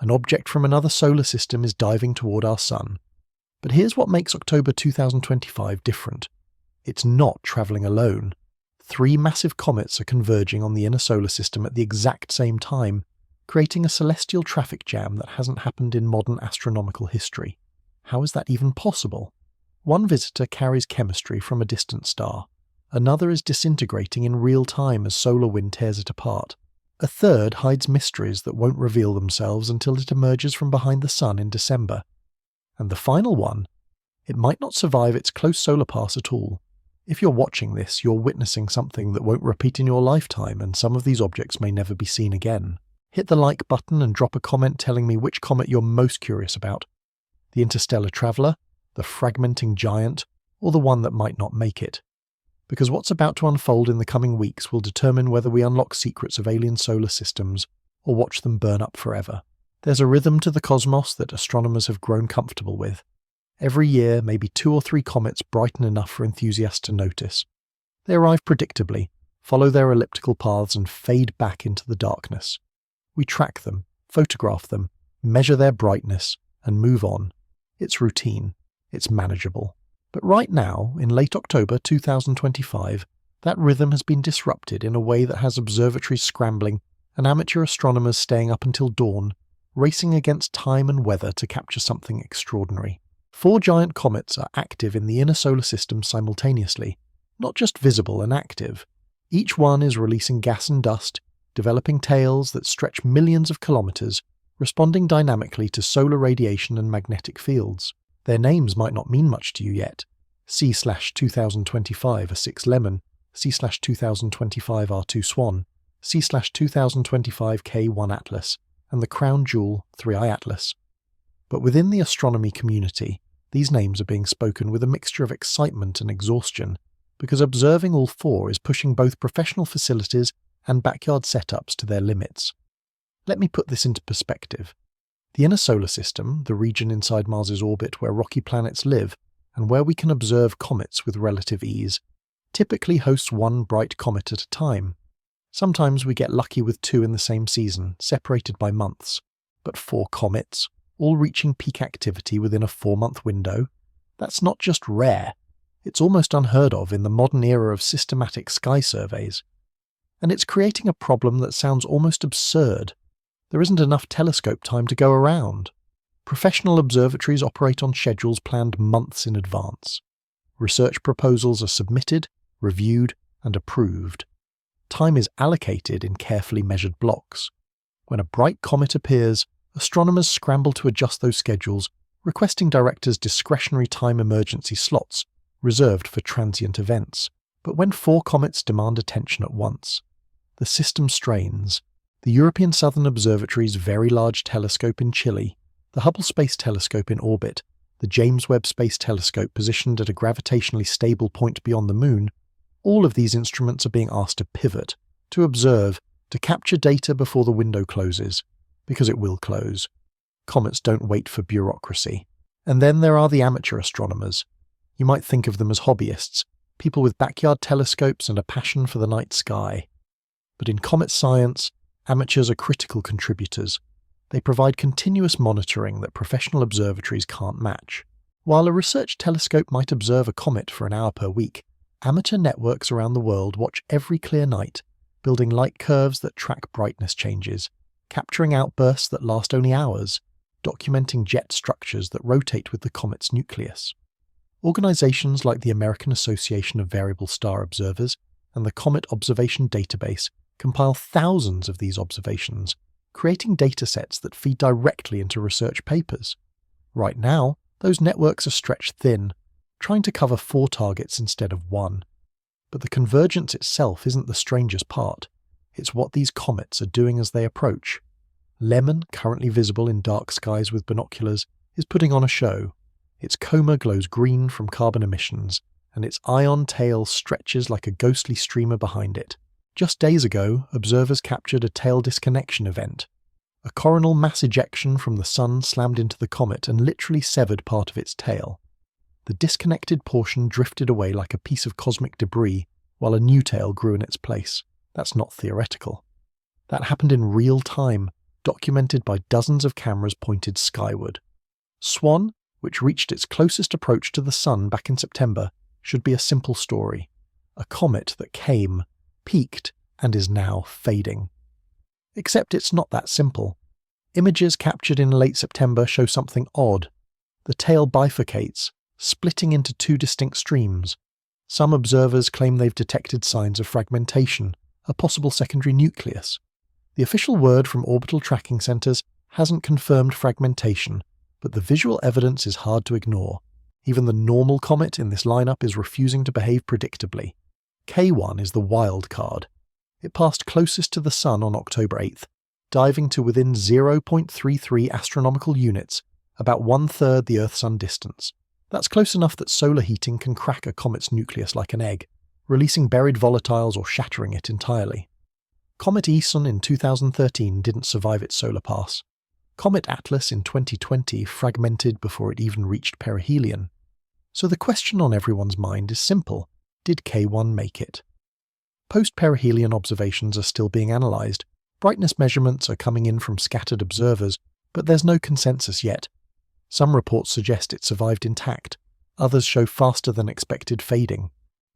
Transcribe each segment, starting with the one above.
An object from another solar system is diving toward our Sun. But here's what makes October 2025 different. It's not travelling alone. 3 massive comets are converging on the inner solar system at the exact same time, creating a celestial traffic jam that hasn't happened in modern astronomical history. How is that even possible? One visitor carries chemistry from a distant star. Another is disintegrating in real time as solar wind tears it apart. A third hides mysteries that won't reveal themselves until it emerges from behind the Sun in December. And the final one, it might not survive its close solar pass at all. If you're watching this, you're witnessing something that won't repeat in your lifetime, and some of these objects may never be seen again. Hit the like button and drop a comment telling me which comet you're most curious about. The interstellar traveller, the fragmenting giant, or the one that might not make it. Because what's about to unfold in the coming weeks will determine whether we unlock secrets of alien solar systems or watch them burn up forever. There's a rhythm to the cosmos that astronomers have grown comfortable with. Every year, maybe 2 or 3 comets brighten enough for enthusiasts to notice. They arrive predictably, follow their elliptical paths and fade back into the darkness. We track them, photograph them, measure their brightness, and move on. It's routine. It's manageable. But right now, in late October 2025, that rhythm has been disrupted in a way that has observatories scrambling and amateur astronomers staying up until dawn, racing against time and weather to capture something extraordinary. 4 giant comets are active in the inner solar system simultaneously, not just visible and active. Each one is releasing gas and dust, developing tails that stretch millions of kilometers, responding dynamically to solar radiation and magnetic fields. Their names might not mean much to you yet. C/2025 A6 Lemmon, C/2025 R2 Swan, C/2025 K1 Atlas, and the crown jewel 3I Atlas. But within the astronomy community, these names are being spoken with a mixture of excitement and exhaustion, because observing all 4 is pushing both professional facilities and backyard setups to their limits. Let me put this into perspective. The inner solar system, the region inside Mars's orbit where rocky planets live, and where we can observe comets with relative ease, typically hosts 1 bright comet at a time. Sometimes we get lucky with 2 in the same season, separated by months. But 4 comets, all reaching peak activity within a 4-month window, that's not just rare, it's almost unheard of in the modern era of systematic sky surveys. And it's creating a problem that sounds almost absurd. There isn't enough telescope time to go around. Professional observatories operate on schedules planned months in advance. Research proposals are submitted, reviewed, and approved. Time is allocated in carefully measured blocks. When a bright comet appears, astronomers scramble to adjust those schedules, requesting directors discretionary time emergency slots reserved for transient events. But when 4 comets demand attention at once, the system strains. The European Southern Observatory's Very Large Telescope in Chile, the Hubble Space Telescope in orbit, the James Webb Space Telescope positioned at a gravitationally stable point beyond the Moon, all of these instruments are being asked to pivot, to observe, to capture data before the window closes, because it will close. Comets don't wait for bureaucracy. And then there are the amateur astronomers. You might think of them as hobbyists, people with backyard telescopes and a passion for the night sky. But in comet science, amateurs are critical contributors. They provide continuous monitoring that professional observatories can't match. While a research telescope might observe a comet for an hour per week, amateur networks around the world watch every clear night, building light curves that track brightness changes, capturing outbursts that last only hours, documenting jet structures that rotate with the comet's nucleus. Organizations like the American Association of Variable Star Observers and the Comet Observation Database compile thousands of these observations, creating datasets that feed directly into research papers. Right now, those networks are stretched thin, trying to cover 4 targets instead of 1. But the convergence itself isn't the strangest part. It's what these comets are doing as they approach. Lemmon, currently visible in dark skies with binoculars, is putting on a show. Its coma glows green from carbon emissions, and its ion tail stretches like a ghostly streamer behind it. Just days ago, observers captured a tail disconnection event. A coronal mass ejection from the Sun slammed into the comet and literally severed part of its tail. The disconnected portion drifted away like a piece of cosmic debris, while a new tail grew in its place. That's not theoretical. That happened in real time, documented by dozens of cameras pointed skyward. Swan, which reached its closest approach to the Sun back in September, should be a simple story. A comet that came, peaked, and is now fading. Except it's not that simple. Images captured in late September show something odd. The tail bifurcates, splitting into two distinct streams. Some observers claim they've detected signs of fragmentation, a possible secondary nucleus. The official word from orbital tracking centres hasn't confirmed fragmentation, but the visual evidence is hard to ignore. Even the normal comet in this lineup is refusing to behave predictably. K1 is the wild card. It passed closest to the Sun on October 8th, diving to within 0.33 astronomical units, about 1/3 the Earth-Sun distance. That's close enough that solar heating can crack a comet's nucleus like an egg, releasing buried volatiles or shattering it entirely. Comet Eson in 2013 didn't survive its solar pass. Comet Atlas in 2020 fragmented before it even reached perihelion. So the question on everyone's mind is simple: did K1 make it? Post-perihelion observations are still being analysed. Brightness measurements are coming in from scattered observers, but there's no consensus yet. Some reports suggest it survived intact, others show faster than expected fading.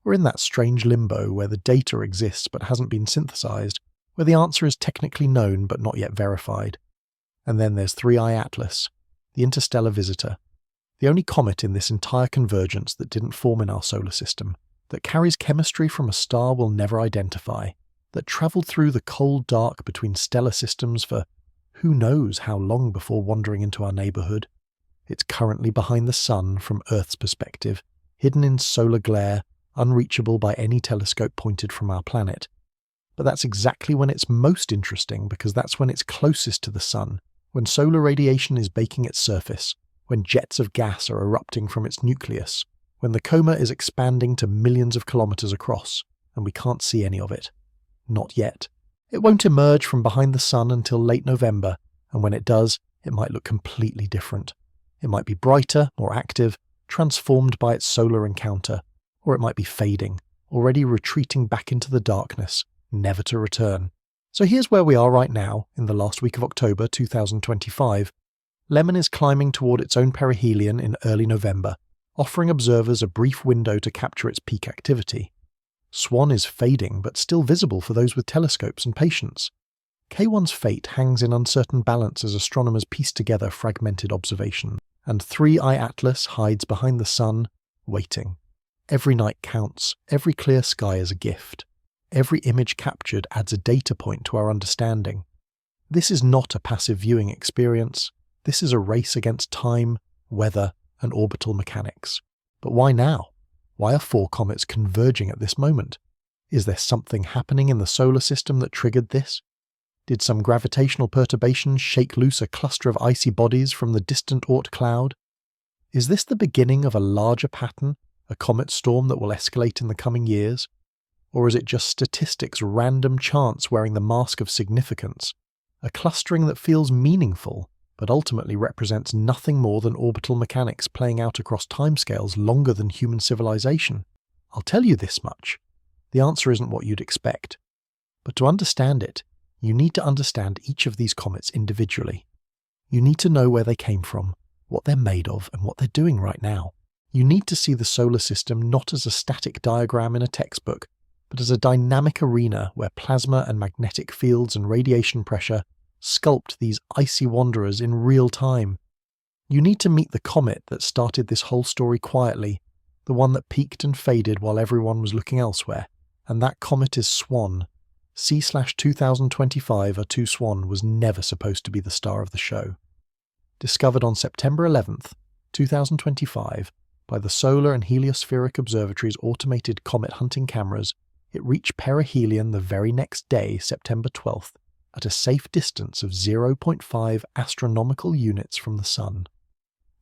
We're in that strange limbo where the data exists but hasn't been synthesized, where the answer is technically known but not yet verified. And then there's 3I Atlas, the interstellar visitor, the only comet in this entire convergence that didn't form in our solar system, that carries chemistry from a star we'll never identify, that travelled through the cold dark between stellar systems for who knows how long before wandering into our neighbourhood. It's currently behind the Sun from Earth's perspective, hidden in solar glare, unreachable by any telescope pointed from our planet. But that's exactly when it's most interesting, because that's when it's closest to the Sun, when solar radiation is baking its surface, when jets of gas are erupting from its nucleus, when the coma is expanding to millions of kilometres across, and we can't see any of it. Not yet. It won't emerge from behind the Sun until late November, and when it does, it might look completely different. It might be brighter, more active, transformed by its solar encounter, or it might be fading, already retreating back into the darkness, never to return. So here's where we are right now, in the last week of October 2025. Lemmon is climbing toward its own perihelion in early November, offering observers a brief window to capture its peak activity. Swan is fading, but still visible for those with telescopes and patience. K1's fate hangs in uncertain balance as astronomers piece together fragmented observation, and 3I Atlas hides behind the Sun, waiting. Every night counts, every clear sky is a gift. Every image captured adds a data point to our understanding. This is not a passive viewing experience. This is a race against time, weather, and orbital mechanics. But why now? Why are 4 comets converging at this moment? Is there something happening in the solar system that triggered this? Did some gravitational perturbation shake loose a cluster of icy bodies from the distant Oort cloud? Is this the beginning of a larger pattern, a comet storm that will escalate in the coming years? Or is it just statistics' random chance wearing the mask of significance? A clustering that feels meaningful, but ultimately represents nothing more than orbital mechanics playing out across timescales longer than human civilization? I'll tell you this much. The answer isn't what you'd expect. But to understand it, you need to understand each of these comets individually. You need to know where they came from, what they're made of, and what they're doing right now. You need to see the solar system not as a static diagram in a textbook, but as a dynamic arena where plasma and magnetic fields and radiation pressure sculpt these icy wanderers in real time. You need to meet the comet that started this whole story quietly, the one that peaked and faded while everyone was looking elsewhere, and that comet is Swan. C/2025 A2 Swan was never supposed to be the star of the show. Discovered on September 11th, 2025, by the Solar and Heliospheric Observatory's automated comet hunting cameras, it reached perihelion the very next day, September 12th, at a safe distance of 0.5 astronomical units from the Sun.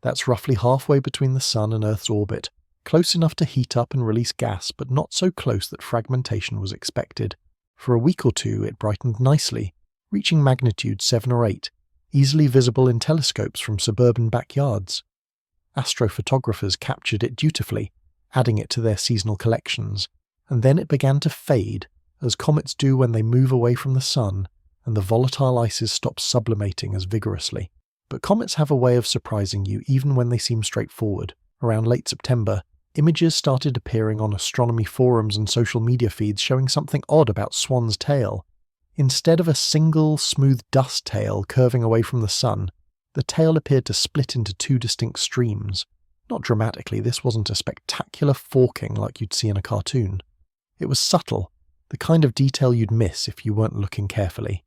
That's roughly halfway between the Sun and Earth's orbit, close enough to heat up and release gas, but not so close that fragmentation was expected. For a week or two it brightened nicely, reaching magnitude 7 or 8, easily visible in telescopes from suburban backyards. Astrophotographers captured it dutifully, adding it to their seasonal collections, and then it began to fade, as comets do when they move away from the Sun, and the volatile ices stop sublimating as vigorously. But comets have a way of surprising you even when they seem straightforward. Around late September, images started appearing on astronomy forums and social media feeds showing something odd about Swan's tail. Instead of a single, smooth dust tail curving away from the sun, the tail appeared to split into two distinct streams. Not dramatically, this wasn't a spectacular forking like you'd see in a cartoon. It was subtle, the kind of detail you'd miss if you weren't looking carefully.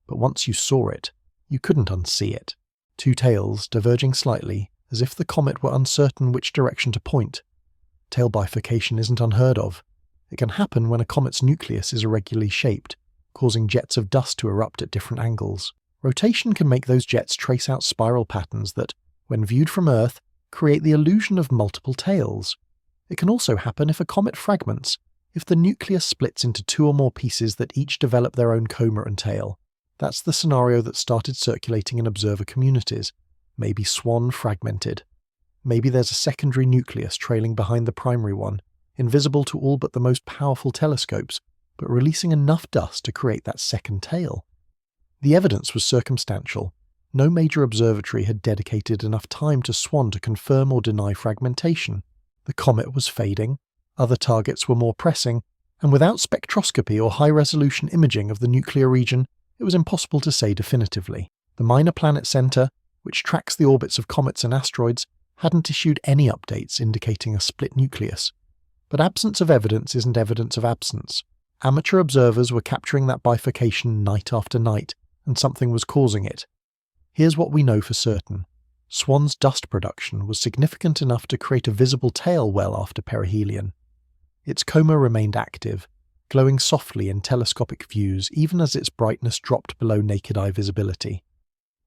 But once you saw it, you couldn't unsee it. Two tails diverging slightly, as if the comet were uncertain which direction to point. Tail bifurcation isn't unheard of. It can happen when a comet's nucleus is irregularly shaped, causing jets of dust to erupt at different angles. Rotation can make those jets trace out spiral patterns that, when viewed from Earth, create the illusion of multiple tails. It can also happen if a comet fragments, if the nucleus splits into two or more pieces that each develop their own coma and tail. That's the scenario that started circulating in observer communities. Maybe Swan fragmented. Maybe there's a secondary nucleus trailing behind the primary one, invisible to all but the most powerful telescopes, but releasing enough dust to create that second tail. The evidence was circumstantial. No major observatory had dedicated enough time to Swan to confirm or deny fragmentation. The comet was fading, other targets were more pressing, and without spectroscopy or high-resolution imaging of the nuclear region, it was impossible to say definitively. The Minor Planet Center, which tracks the orbits of comets and asteroids, hadn't issued any updates indicating a split nucleus. But absence of evidence isn't evidence of absence. Amateur observers were capturing that bifurcation night after night, and something was causing it. Here's what we know for certain. Swan's dust production was significant enough to create a visible tail well after perihelion. Its coma remained active, glowing softly in telescopic views even as its brightness dropped below naked eye visibility.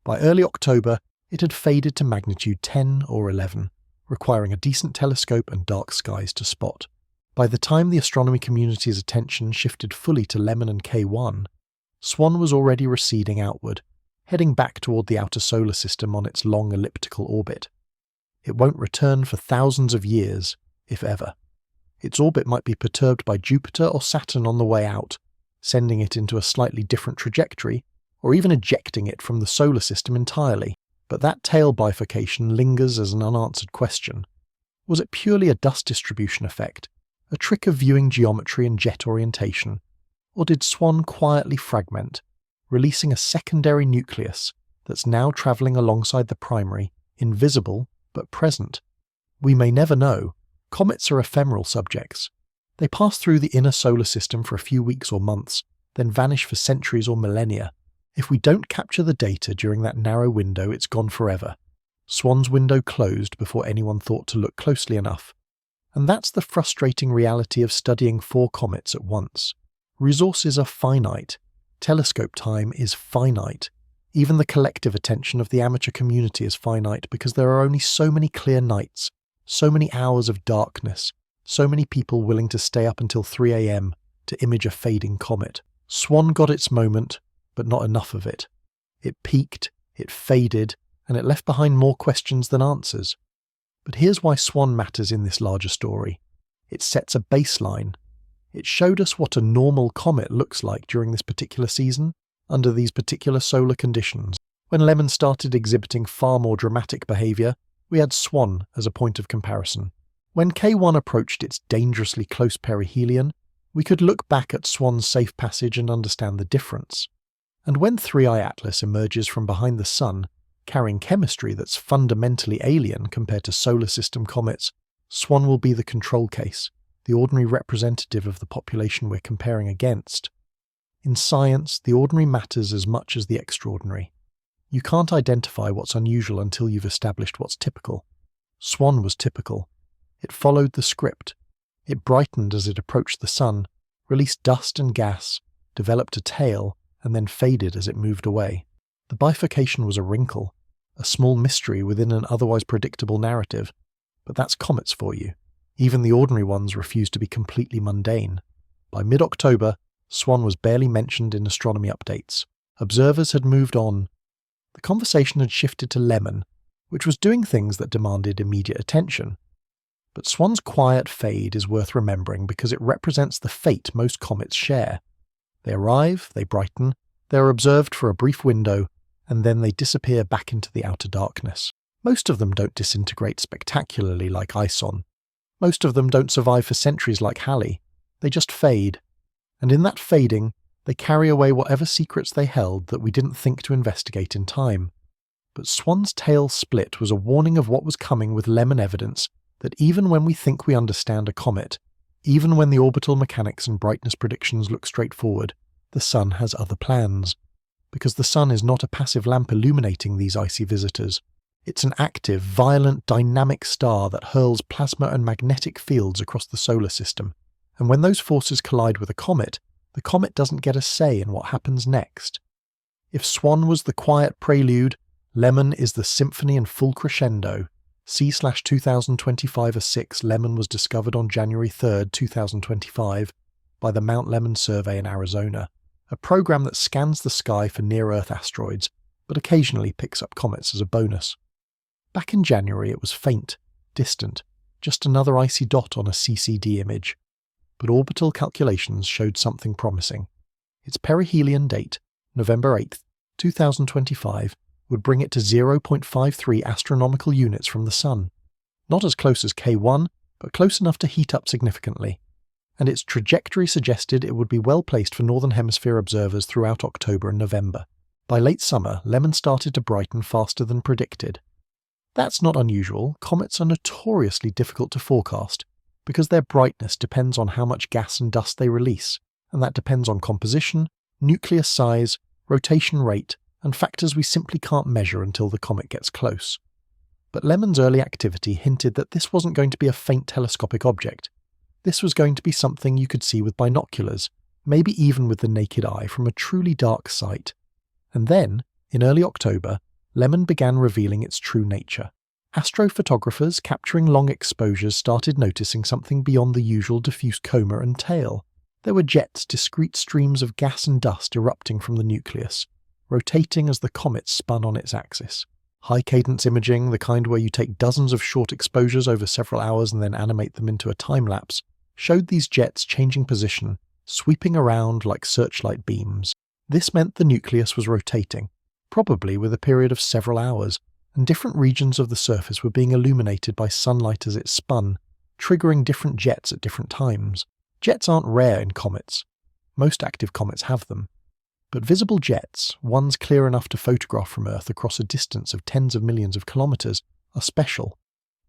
By early October, it had faded to magnitude 10 or 11, requiring a decent telescope and dark skies to spot. By the time the astronomy community's attention shifted fully to Lemmon and K1, Swan was already receding outward, heading back toward the outer solar system on its long elliptical orbit. It won't return for thousands of years, if ever. Its orbit might be perturbed by Jupiter or Saturn on the way out, sending it into a slightly different trajectory, or even ejecting it from the solar system entirely. But that tail bifurcation lingers as an unanswered question. Was it purely a dust distribution effect, a trick of viewing geometry and jet orientation, or did Swan quietly fragment, releasing a secondary nucleus that's now travelling alongside the primary, invisible but present? We may never know. Comets are ephemeral subjects. They pass through the inner solar system for a few weeks or months, then vanish for centuries or millennia. If we don't capture the data during that narrow window, it's gone forever. Swan's window closed before anyone thought to look closely enough. And that's the frustrating reality of studying 4 comets at once. Resources are finite. Telescope time is finite. Even the collective attention of the amateur community is finite because there are only so many clear nights, so many hours of darkness, so many people willing to stay up until 3 a.m. to image a fading comet. Swan got its moment, but not enough of it. It peaked, it faded, and it left behind more questions than answers. But here's why Swan matters in this larger story. It sets a baseline. It showed us what a normal comet looks like during this particular season, under these particular solar conditions. When Lemmon started exhibiting far more dramatic behaviour, we had Swan as a point of comparison. When K1 approached its dangerously close perihelion, we could look back at Swan's safe passage and understand the difference. And when 3I Atlas emerges from behind the Sun, carrying chemistry that's fundamentally alien compared to solar system comets, Swan will be the control case, the ordinary representative of the population we're comparing against. In science, the ordinary matters as much as the extraordinary. You can't identify what's unusual until you've established what's typical. Swan was typical. It followed the script. It brightened as it approached the Sun, released dust and gas, developed a tail, and then faded as it moved away. The bifurcation was a wrinkle, a small mystery within an otherwise predictable narrative. But that's comets for you. Even the ordinary ones refuse to be completely mundane. By mid-October, Swan was barely mentioned in astronomy updates. Observers had moved on. The conversation had shifted to Lemmon, which was doing things that demanded immediate attention. But Swan's quiet fade is worth remembering because it represents the fate most comets share. They arrive, they brighten, They are observed for a brief window, and then they disappear back into the outer darkness. Most of them don't disintegrate spectacularly like Ison. Most of them don't survive for centuries like Halley. They just fade. And in that fading, they carry away whatever secrets they held that we didn't think to investigate in time. But Swan's tail split was a warning of what was coming with Lemmon evidence that even when we think we understand a comet, even when the orbital mechanics and brightness predictions look straightforward, the Sun has other plans. Because the Sun is not a passive lamp illuminating these icy visitors. It's an active, violent, dynamic star that hurls plasma and magnetic fields across the solar system. And when those forces collide with a comet, the comet doesn't get a say in what happens next. If Swan was the quiet prelude, Lemmon is the symphony in full crescendo. C/2025-06 Lemmon was discovered on January 3, 2025, by the Mount Lemmon Survey in Arizona, a program that scans the sky for near-Earth asteroids, but occasionally picks up comets as a bonus. Back in January it was faint, distant, just another icy dot on a CCD image. But orbital calculations showed something promising. Its perihelion date, November 8, 2025, would bring it to 0.53 astronomical units from the Sun. Not as close as K1, but close enough to heat up significantly. And its trajectory suggested it would be well placed for Northern Hemisphere observers throughout October and November. By late summer, Lemmon started to brighten faster than predicted. That's not unusual. Comets are notoriously difficult to forecast, because their brightness depends on how much gas and dust they release, and that depends on composition, nucleus size, rotation rate, and factors we simply can't measure until the comet gets close. But Lemmon's early activity hinted that this wasn't going to be a faint telescopic object. This was going to be something you could see with binoculars, maybe even with the naked eye from a truly dark site. And then, in early October, Lemmon began revealing its true nature. Astrophotographers capturing long exposures started noticing something beyond the usual diffuse coma and tail. There were jets, discrete streams of gas and dust erupting from the nucleus, rotating as the comet spun on its axis. High-cadence imaging, the kind where you take dozens of short exposures over several hours and then animate them into a time-lapse, showed these jets changing position, sweeping around like searchlight beams. This meant the nucleus was rotating, probably with a period of several hours, and different regions of the surface were being illuminated by sunlight as it spun, triggering different jets at different times. Jets aren't rare in comets. Most active comets have them. But visible jets, ones clear enough to photograph from Earth across a distance of tens of millions of kilometers, are special.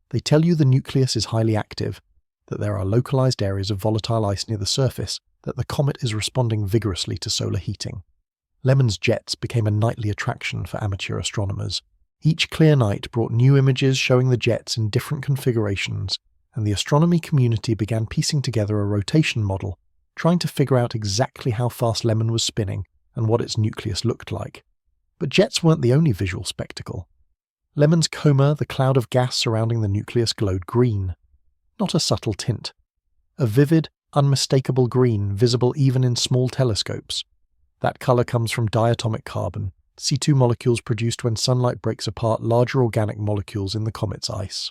They tell you the nucleus is highly active, that there are localized areas of volatile ice near the surface, that the comet is responding vigorously to solar heating. Lemmon's jets became a nightly attraction for amateur astronomers. Each clear night brought new images showing the jets in different configurations, and the astronomy community began piecing together a rotation model, trying to figure out exactly how fast Lemmon was spinning and what its nucleus looked like. But jets weren't the only visual spectacle. Lemmon's coma, the cloud of gas surrounding the nucleus, glowed green. Not a subtle tint. A vivid, unmistakable green visible even in small telescopes. That colour comes from diatomic carbon, C2 molecules produced when sunlight breaks apart larger organic molecules in the comet's ice.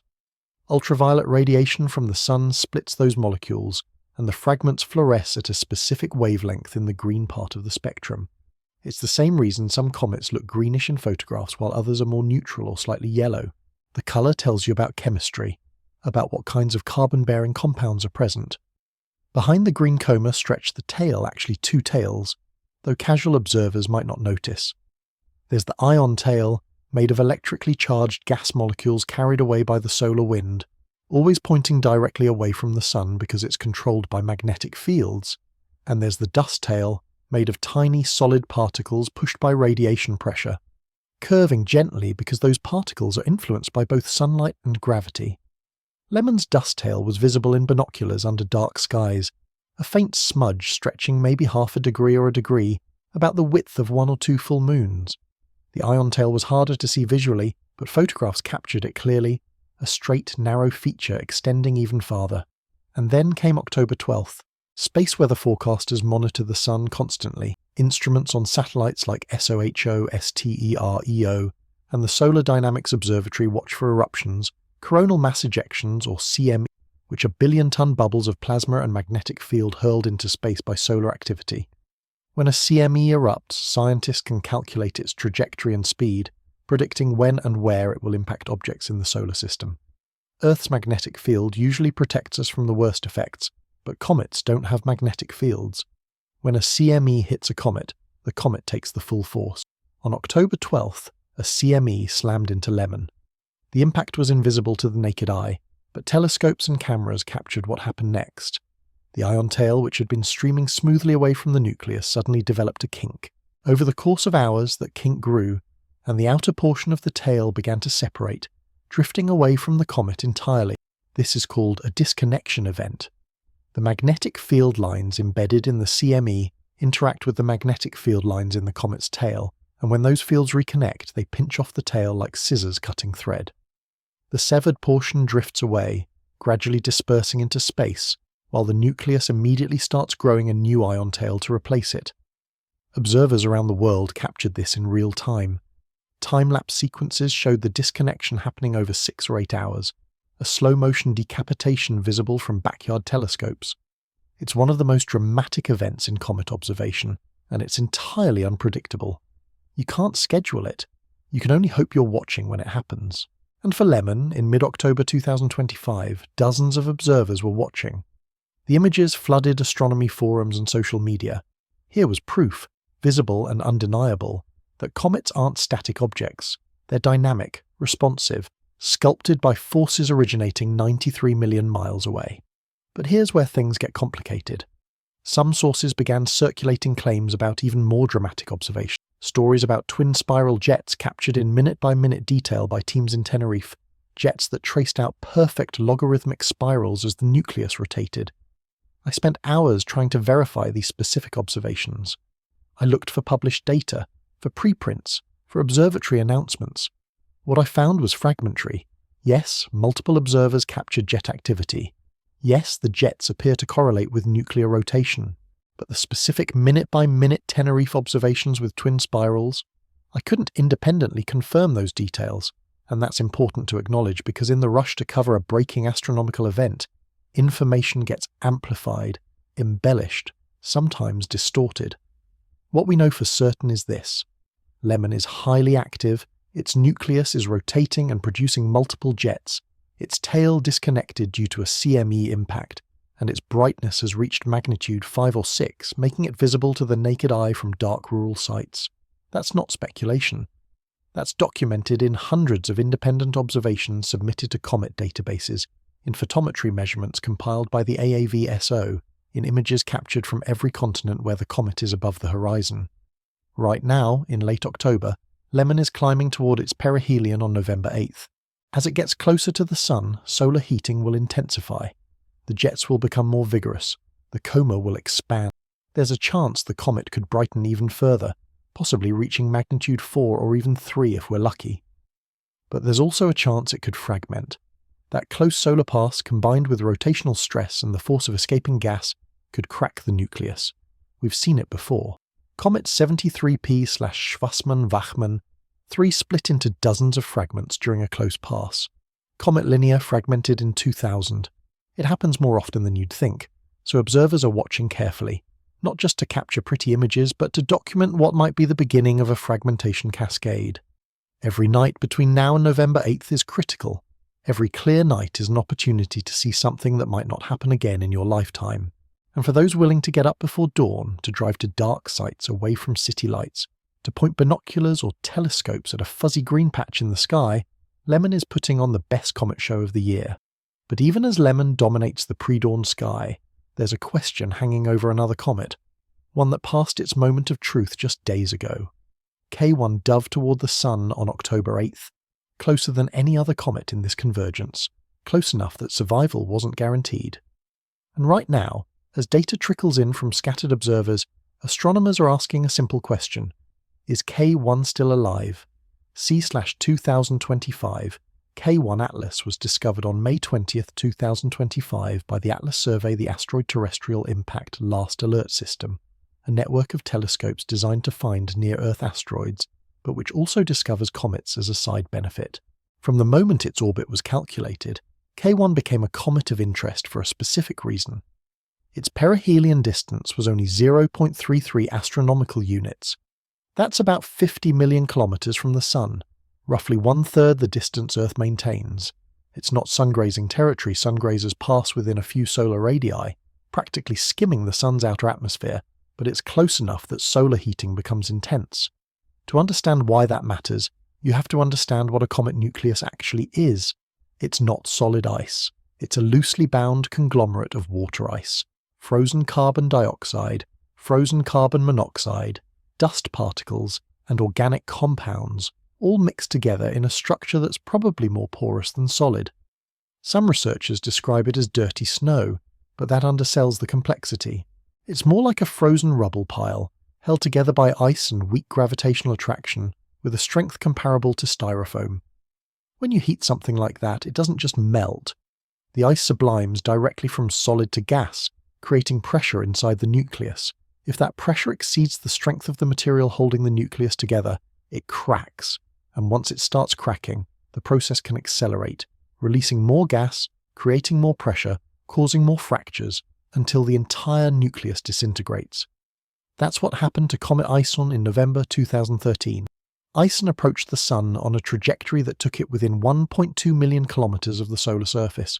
Ultraviolet radiation from the sun splits those molecules, and the fragments fluoresce at a specific wavelength in the green part of the spectrum. It's the same reason some comets look greenish in photographs while others are more neutral or slightly yellow. The colour tells you about chemistry, about what kinds of carbon-bearing compounds are present. Behind the green coma stretched the tail, actually two tails, though casual observers might not notice. There's the ion tail, made of electrically charged gas molecules carried away by the solar wind, always pointing directly away from the sun because it's controlled by magnetic fields. And there's the dust tail, made of tiny solid particles pushed by radiation pressure, curving gently because those particles are influenced by both sunlight and gravity. Lemmon's dust tail was visible in binoculars under dark skies, a faint smudge stretching maybe half a degree or a degree, about the width of 1 or 2 full moons. The ion tail was harder to see visually, but photographs captured it clearly, a straight, narrow feature extending even farther. And then came October 12th. Space weather forecasters monitor the sun constantly. Instruments on satellites like SOHO, STEREO, and the Solar Dynamics Observatory watch for eruptions, coronal mass ejections, or CME, which are billion-ton bubbles of plasma and magnetic field hurled into space by solar activity. When a CME erupts, scientists can calculate its trajectory and speed, predicting when and where it will impact objects in the solar system. Earth's magnetic field usually protects us from the worst effects, but comets don't have magnetic fields. When a CME hits a comet, the comet takes the full force. On October 12th, a CME slammed into Lemmon. The impact was invisible to the naked eye, but telescopes and cameras captured what happened next. The ion tail, which had been streaming smoothly away from the nucleus, suddenly developed a kink. Over the course of hours, that kink grew, and the outer portion of the tail began to separate, drifting away from the comet entirely. This is called a disconnection event. The magnetic field lines embedded in the CME interact with the magnetic field lines in the comet's tail, and when those fields reconnect, they pinch off the tail like scissors cutting thread. The severed portion drifts away, gradually dispersing into space, while the nucleus immediately starts growing a new ion tail to replace it. Observers around the world captured this in real time. Time-lapse sequences showed the disconnection happening over 6 or 8 hours, a slow-motion decapitation visible from backyard telescopes. It's one of the most dramatic events in comet observation, and it's entirely unpredictable. You can't schedule it. You can only hope you're watching when it happens. And for Lemmon, in mid-October 2025, dozens of observers were watching. The images flooded astronomy forums and social media. Here was proof, visible and undeniable, that comets aren't static objects. They're dynamic, responsive, sculpted by forces originating 93 million miles away. But here's where things get complicated. Some sources began circulating claims about even more dramatic observations. Stories about twin spiral jets captured in minute-by-minute detail by teams in Tenerife, jets that traced out perfect logarithmic spirals as the nucleus rotated. I spent hours trying to verify these specific observations. I looked for published data, for preprints, for observatory announcements. What I found was fragmentary. Yes, multiple observers captured jet activity. Yes, the jets appear to correlate with nuclear rotation. But the specific minute-by-minute Tenerife observations with twin spirals, I couldn't independently confirm those details, and that's important to acknowledge because in the rush to cover a breaking astronomical event, information gets amplified, embellished, sometimes distorted. What we know for certain is this: Lemmon is highly active, its nucleus is rotating and producing multiple jets, its tail disconnected due to a CME impact, and its brightness has reached magnitude 5 or 6, making it visible to the naked eye from dark rural sites. That's not speculation. That's documented in hundreds of independent observations submitted to Comet databases, in photometry measurements compiled by the AAVSO, in images captured from every continent where the comet is above the horizon. Right now, in late October, Lemmon is climbing toward its perihelion on November 8th. As it gets closer to the Sun, solar heating will intensify. The jets will become more vigorous. The coma will expand. There's a chance the comet could brighten even further, possibly reaching magnitude 4 or even 3 if we're lucky. But there's also a chance it could fragment. That close solar pass, combined with rotational stress and the force of escaping gas, could crack the nucleus. We've seen it before. Comet 73P/Schwarzmann-Wachmann 3 split into dozens of fragments during a close pass. Comet Linear fragmented in 2000. It happens more often than you'd think, so observers are watching carefully, not just to capture pretty images, but to document what might be the beginning of a fragmentation cascade. Every night between now and November 8th is critical. Every clear night is an opportunity to see something that might not happen again in your lifetime. And for those willing to get up before dawn, to drive to dark sites away from city lights, to point binoculars or telescopes at a fuzzy green patch in the sky, Lemmon is putting on the best comet show of the year. But even as Lemmon dominates the pre-dawn sky, there's a question hanging over another comet, one that passed its moment of truth just days ago. K1 dove toward the Sun on October 8th, closer than any other comet in this convergence, close enough that survival wasn't guaranteed. And right now, as data trickles in from scattered observers, astronomers are asking a simple question. Is K1 still alive? C/2025, K1 Atlas was discovered on May 20th, 2025 by the Atlas Survey the Asteroid Terrestrial Impact Last Alert System, a network of telescopes designed to find near-Earth asteroids, but which also discovers comets as a side benefit. From the moment its orbit was calculated, K1 became a comet of interest for a specific reason. Its perihelion distance was only 0.33 astronomical units. That's about 50 million kilometers from the Sun, roughly one-third the distance Earth maintains. It's not sun-grazing territory sun grazers pass within a few solar radii, practically skimming the Sun's outer atmosphere, but it's close enough that solar heating becomes intense. To understand why that matters, you have to understand what a comet nucleus actually is. It's not solid ice. It's a loosely bound conglomerate of water ice, frozen carbon dioxide, frozen carbon monoxide, dust particles, and organic compounds, all mixed together in a structure that's probably more porous than solid. Some researchers describe it as dirty snow, but that undersells the complexity. It's more like a frozen rubble pile, held together by ice and weak gravitational attraction, with a strength comparable to styrofoam. When you heat something like that, it doesn't just melt. The ice sublimes directly from solid to gas, creating pressure inside the nucleus. If that pressure exceeds the strength of the material holding the nucleus together, it cracks, and once it starts cracking, the process can accelerate, releasing more gas, creating more pressure, causing more fractures, until the entire nucleus disintegrates. That's what happened to Comet Ison in November 2013. Ison approached the Sun on a trajectory that took it within 1.2 million kilometers of the solar surface.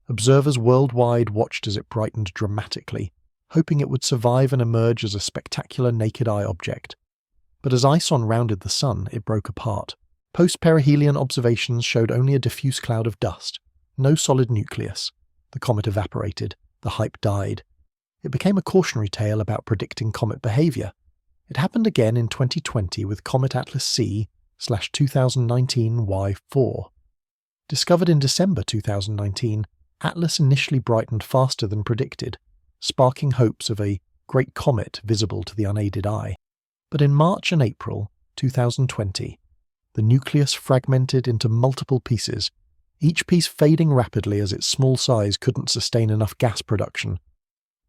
Observers worldwide watched as it brightened dramatically, hoping it would survive and emerge as a spectacular naked-eye object. But as Ison rounded the Sun, it broke apart. Post-perihelion observations showed only a diffuse cloud of dust, no solid nucleus. The comet evaporated. The hype died. It became a cautionary tale about predicting comet behavior. It happened again in 2020 with Comet Atlas C/2019 Y4. Discovered in December 2019, Atlas initially brightened faster than predicted, sparking hopes of a great comet visible to the unaided eye. But in March and April 2020, the nucleus fragmented into multiple pieces, each piece fading rapidly as its small size couldn't sustain enough gas production.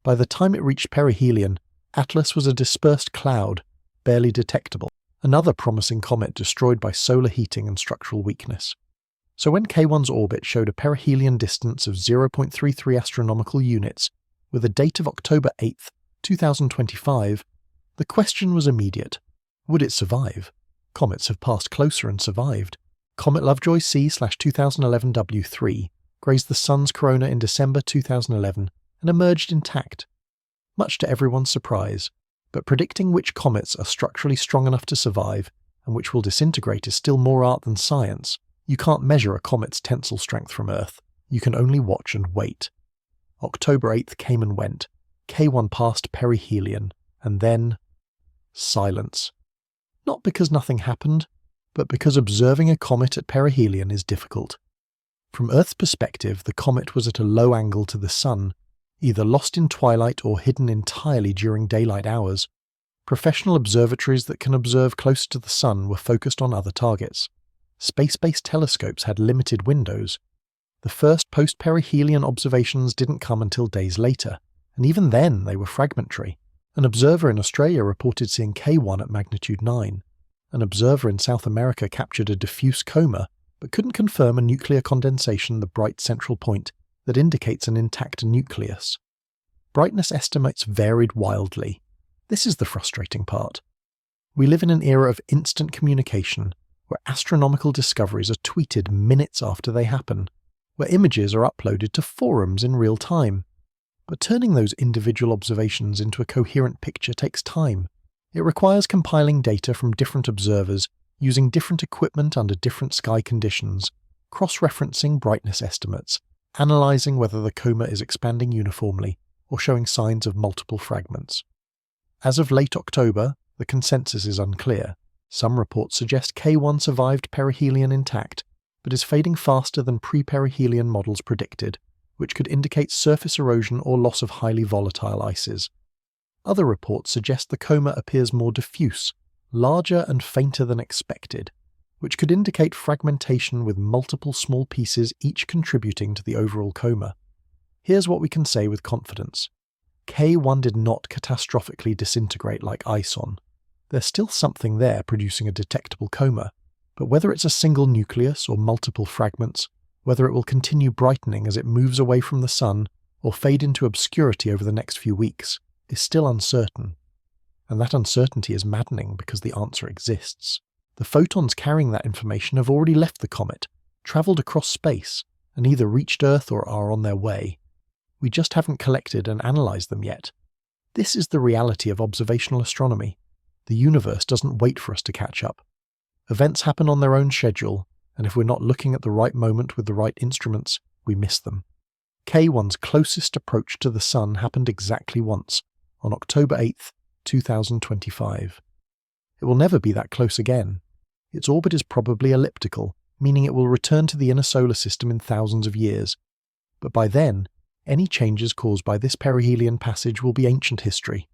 By the time it reached perihelion, Atlas was a dispersed cloud, barely detectable, another promising comet destroyed by solar heating and structural weakness. So when K1's orbit showed a perihelion distance of 0.33 astronomical units, with a date of October 8, 2025, the question was immediate. Would it survive? Comets have passed closer and survived. Comet Lovejoy C/2011 W3 grazed the Sun's corona in December 2011 and emerged intact. Much to everyone's surprise, but predicting which comets are structurally strong enough to survive and which will disintegrate is still more art than science. You can't measure a comet's tensile strength from Earth. You can only watch and wait. October 8th came and went. K1 passed perihelion, and then silence. Not because nothing happened, but because observing a comet at perihelion is difficult. From Earth's perspective, the comet was at a low angle to the Sun, either lost in twilight or hidden entirely during daylight hours. Professional observatories that can observe closer to the Sun were focused on other targets. Space-based telescopes had limited windows. The first post-perihelion observations didn't come until days later, and even then they were fragmentary. An observer in Australia reported seeing K1 at magnitude 9. An observer in South America captured a diffuse coma, but couldn't confirm a nuclear condensation, the bright central point that indicates an intact nucleus. Brightness estimates varied wildly. This is the frustrating part. We live in an era of instant communication, where astronomical discoveries are tweeted minutes after they happen, where images are uploaded to forums in real time. But turning those individual observations into a coherent picture takes time. It requires compiling data from different observers, using different equipment under different sky conditions, cross-referencing brightness estimates, analysing whether the coma is expanding uniformly or showing signs of multiple fragments. As of late October, the consensus is unclear. Some reports suggest K1 survived perihelion intact, but is fading faster than pre-perihelion models predicted, which could indicate surface erosion or loss of highly volatile ices. Other reports suggest the coma appears more diffuse, larger and fainter than expected, which could indicate fragmentation with multiple small pieces each contributing to the overall coma. Here's what we can say with confidence. K1 did not catastrophically disintegrate like Ison. There's still something there producing a detectable coma, but whether it's a single nucleus or multiple fragments, whether it will continue brightening as it moves away from the Sun, or fade into obscurity over the next few weeks is still uncertain. And that uncertainty is maddening because the answer exists. The photons carrying that information have already left the comet, travelled across space, and either reached Earth or are on their way. We just haven't collected and analysed them yet. This is the reality of observational astronomy. The universe doesn't wait for us to catch up. Events happen on their own schedule, and if we're not looking at the right moment with the right instruments, we miss them. K1's closest approach to the Sun happened exactly once, on October 8th, 2025. It will never be that close again. Its orbit is probably elliptical, meaning it will return to the inner solar system in thousands of years. But by then, any changes caused by this perihelion passage will be ancient history.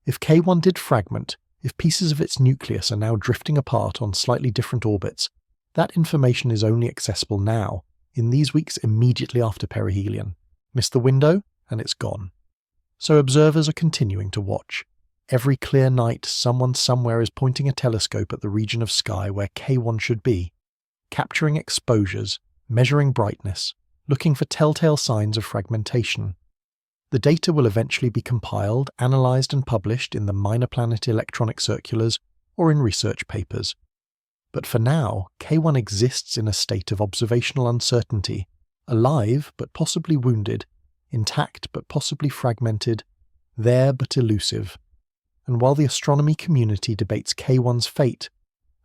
If K1 did fragment, if pieces of its nucleus are now drifting apart on slightly different orbits, that information is only accessible now, in these weeks immediately after perihelion. Miss the window, and it's gone. So observers are continuing to watch. Every clear night, someone somewhere is pointing a telescope at the region of sky where K1 should be, capturing exposures, measuring brightness, looking for telltale signs of fragmentation. The data will eventually be compiled, analysed and published in the Minor Planet Electronic Circulars or in research papers. But for now, K1 exists in a state of observational uncertainty, alive but possibly wounded, intact but possibly fragmented, there but elusive. And while the astronomy community debates K1's fate,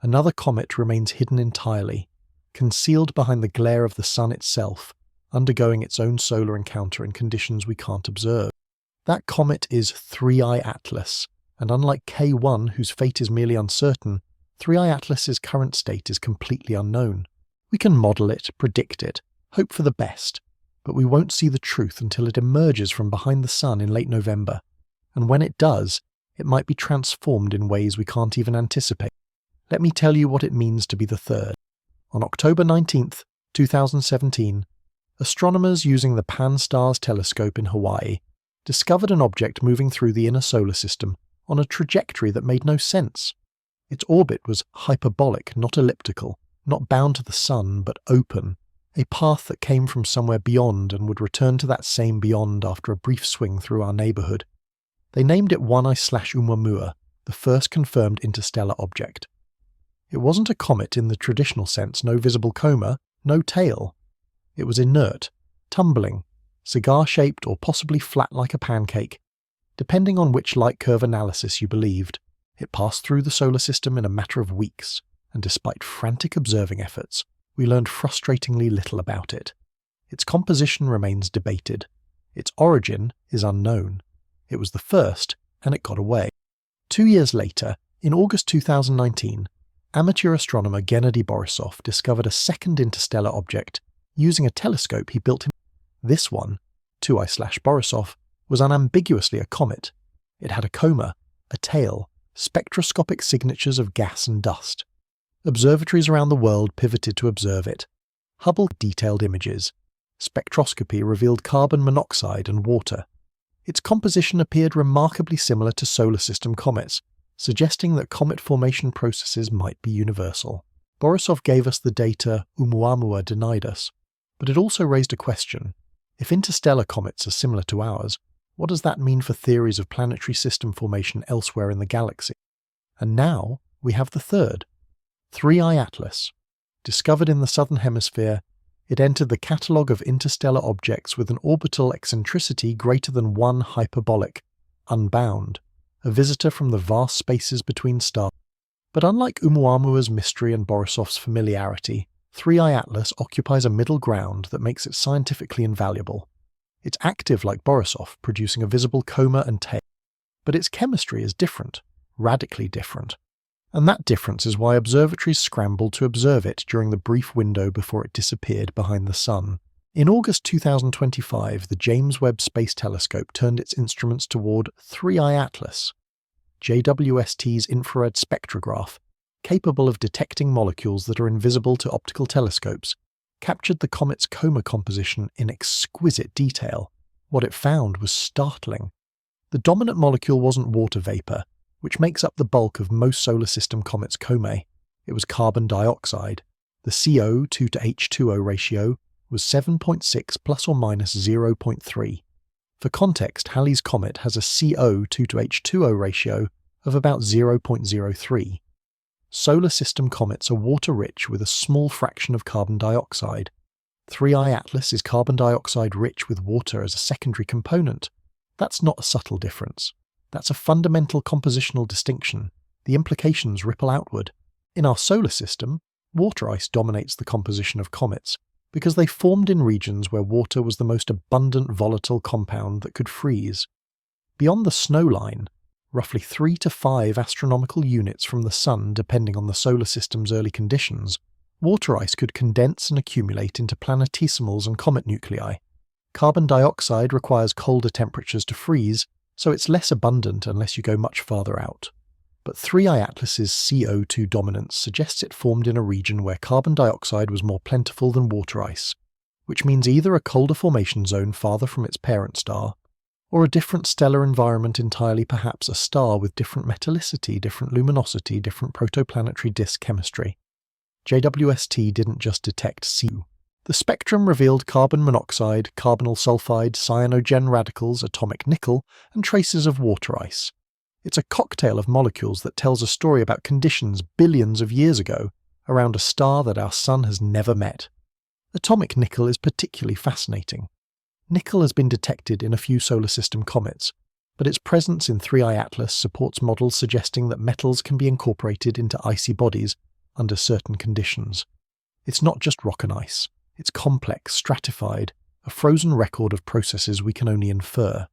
another comet remains hidden entirely, concealed behind the glare of the Sun itself, undergoing its own solar encounter in conditions we can't observe. That comet is 3I Atlas, and unlike K1, whose fate is merely uncertain, 3I Atlas's current state is completely unknown. We can model it, predict it, hope for the best, but we won't see the truth until it emerges from behind the Sun in late November, and when it does, it might be transformed in ways we can't even anticipate. Let me tell you what it means to be the third. On October 19th, 2017, astronomers using the Pan-STARRS telescope in Hawaii discovered an object moving through the inner solar system on a trajectory that made no sense. Its orbit was hyperbolic, not elliptical, not bound to the Sun, but open, a path that came from somewhere beyond and would return to that same beyond after a brief swing through our neighbourhood. They named it 1I/Oumuamua, the first confirmed interstellar object. It wasn't a comet in the traditional sense, no visible coma, no tail. It was inert, tumbling, cigar-shaped or possibly flat like a pancake, depending on which light curve analysis you believed. It passed through the solar system in a matter of weeks, and despite frantic observing efforts, we learned frustratingly little about it. Its composition remains debated. Its origin is unknown. It was the first, and it got away. 2 years later, in August 2019, amateur astronomer Gennady Borisov discovered a second interstellar object using a telescope he built himself. This one, 2I/Borisov, was unambiguously a comet. It had a coma, a tail, spectroscopic signatures of gas and dust. Observatories around the world pivoted to observe it. Hubble detailed images. Spectroscopy revealed carbon monoxide and water. Its composition appeared remarkably similar to solar system comets, suggesting that comet formation processes might be universal. Borisov gave us the data Oumuamua denied us, but it also raised a question. If interstellar comets are similar to ours, what does that mean for theories of planetary system formation elsewhere in the galaxy? And now we have the third, 3I Atlas. Discovered in the southern hemisphere, it entered the catalogue of interstellar objects with an orbital eccentricity greater than 1 hyperbolic, unbound, a visitor from the vast spaces between stars. But unlike Oumuamua's mystery and Borisov's familiarity, 3I Atlas occupies a middle ground that makes it scientifically invaluable. It's active like Borisov, producing a visible coma and tail. But its chemistry is different, radically different. And that difference is why observatories scrambled to observe it during the brief window before it disappeared behind the Sun. In August 2025, the James Webb Space Telescope turned its instruments toward 3I Atlas, JWST's infrared spectrograph, capable of detecting molecules that are invisible to optical telescopes, captured the comet's coma composition in exquisite detail. What it found was startling. The dominant molecule wasn't water vapor, which makes up the bulk of most solar system comets' comae. It was carbon dioxide. The CO2 to H2O ratio was 7.6 plus or minus 0.3. For context, Halley's Comet has a CO2 to H2O ratio of about 0.03. Solar system comets are water-rich with a small fraction of carbon dioxide. 3I Atlas is carbon dioxide rich with water as a secondary component. That's not a subtle difference. That's a fundamental compositional distinction. The implications ripple outward. In our solar system, water ice dominates the composition of comets because they formed in regions where water was the most abundant volatile compound that could freeze. Beyond the snow line, roughly 3 to 5 astronomical units from the Sun depending on the solar system's early conditions, water ice could condense and accumulate into planetesimals and comet nuclei. Carbon dioxide requires colder temperatures to freeze, so it's less abundant unless you go much farther out. But 3I Atlas's CO2 dominance suggests it formed in a region where carbon dioxide was more plentiful than water ice, which means either a colder formation zone farther from its parent star, or a different stellar environment entirely, perhaps a star with different metallicity, different luminosity, different protoplanetary disk chemistry. JWST didn't just detect CO2. The spectrum revealed carbon monoxide, carbonyl sulfide, cyanogen radicals, atomic nickel, and traces of water ice. It's a cocktail of molecules that tells a story about conditions billions of years ago around a star that our Sun has never met. Atomic nickel is particularly fascinating. Nickel has been detected in a few solar system comets, but its presence in 3I Atlas supports models suggesting that metals can be incorporated into icy bodies under certain conditions. It's not just rock and ice. It's complex, stratified, a frozen record of processes we can only infer.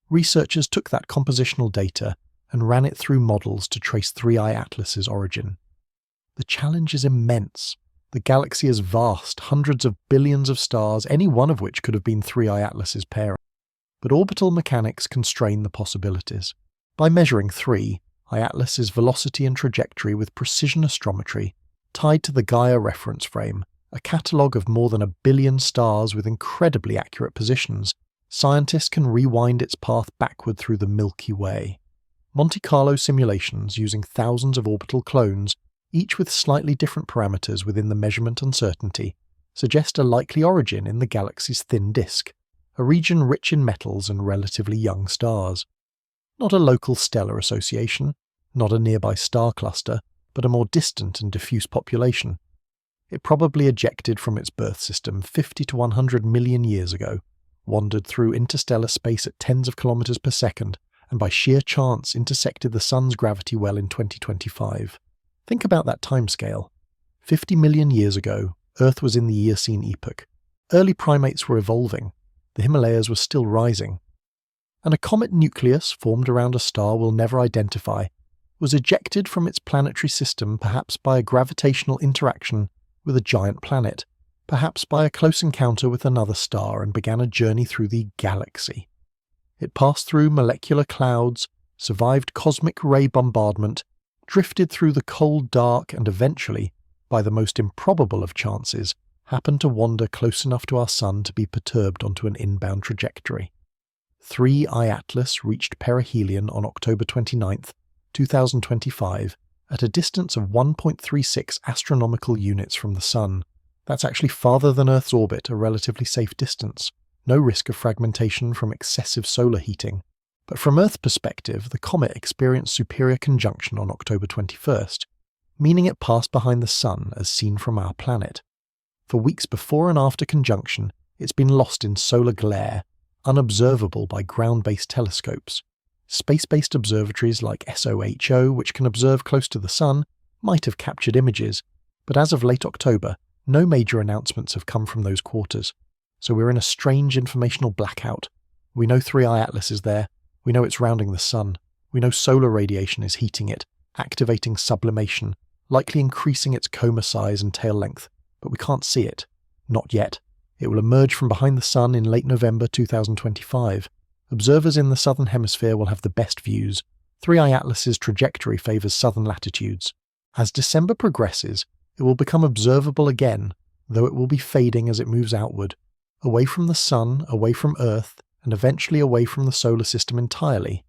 Researchers took that compositional data and ran it through models to trace 3I Atlas's origin. The challenge is immense. The galaxy is vast, hundreds of billions of stars, any one of which could have been 3I Atlas's parent. But orbital mechanics constrain the possibilities. By measuring 3I Atlas's velocity and trajectory with precision astrometry, tied to the Gaia reference frame, a catalogue of more than 1 billion stars with incredibly accurate positions, scientists can rewind its path backward through the Milky Way. Monte Carlo simulations using thousands of orbital clones, each with slightly different parameters within the measurement uncertainty, suggest a likely origin in the galaxy's thin disk, a region rich in metals and relatively young stars. Not a local stellar association, not a nearby star cluster, but a more distant and diffuse population. It probably ejected from its birth system 50 to 100 million years ago, wandered through interstellar space at tens of kilometers per second, and by sheer chance intersected the Sun's gravity well in 2025. Think about that timescale. 50 million years ago, Earth was in the Eocene epoch. Early primates were evolving. The Himalayas were still rising. And a comet nucleus formed around a star we'll never identify was ejected from its planetary system perhaps by a gravitational interaction with a giant planet, perhaps by a close encounter with another star, and began a journey through the galaxy. It passed through molecular clouds, survived cosmic ray bombardment, drifted through the cold dark, and eventually, by the most improbable of chances, happened to wander close enough to our Sun to be perturbed onto an inbound trajectory. 3I Atlas reached perihelion on October 29, 2025, at a distance of 1.36 astronomical units from the Sun. That's actually farther than Earth's orbit, a relatively safe distance. No risk of fragmentation from excessive solar heating. But from Earth's perspective, the comet experienced superior conjunction on October 21st, meaning it passed behind the Sun as seen from our planet. For weeks before and after conjunction, it's been lost in solar glare, unobservable by ground-based telescopes. Space-based observatories like SOHO, which can observe close to the Sun, might have captured images, but as of late October, no major announcements have come from those quarters. So we're in a strange informational blackout. We know 3I Atlas is there. We know it's rounding the Sun. We know solar radiation is heating it, activating sublimation, likely increasing its coma size and tail length, but we can't see it. Not yet. It will emerge from behind the Sun in late November 2025. Observers in the southern hemisphere will have the best views. 3I Atlas's trajectory favours southern latitudes. As December progresses, it will become observable again, though it will be fading as it moves outward, away from the Sun, away from Earth, and eventually away from the solar system entirely.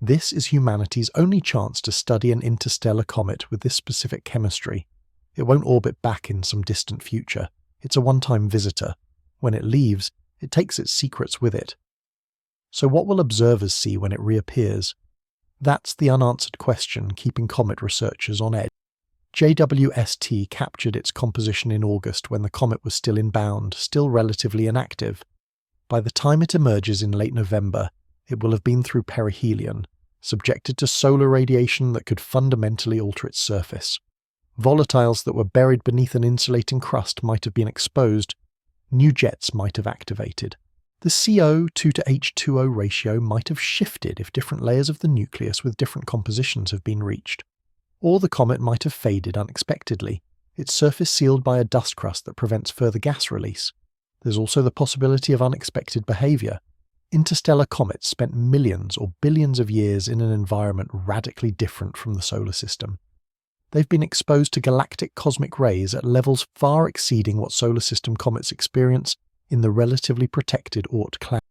This is humanity's only chance to study an interstellar comet with this specific chemistry. It won't orbit back in some distant future. It's a one-time visitor. When it leaves, it takes its secrets with it. So what will observers see when it reappears? That's the unanswered question keeping comet researchers on edge. JWST captured its composition in August when the comet was still inbound, still relatively inactive. By the time it emerges in late November, it will have been through perihelion, subjected to solar radiation that could fundamentally alter its surface. Volatiles that were buried beneath an insulating crust might have been exposed. New jets might have activated. The CO2 to H2O ratio might have shifted if different layers of the nucleus with different compositions have been reached. Or the comet might have faded unexpectedly, its surface sealed by a dust crust that prevents further gas release. There's also the possibility of unexpected behavior. Interstellar comets spent millions or billions of years in an environment radically different from the solar system. They've been exposed to galactic cosmic rays at levels far exceeding what solar system comets experience in the relatively protected Oort cloud.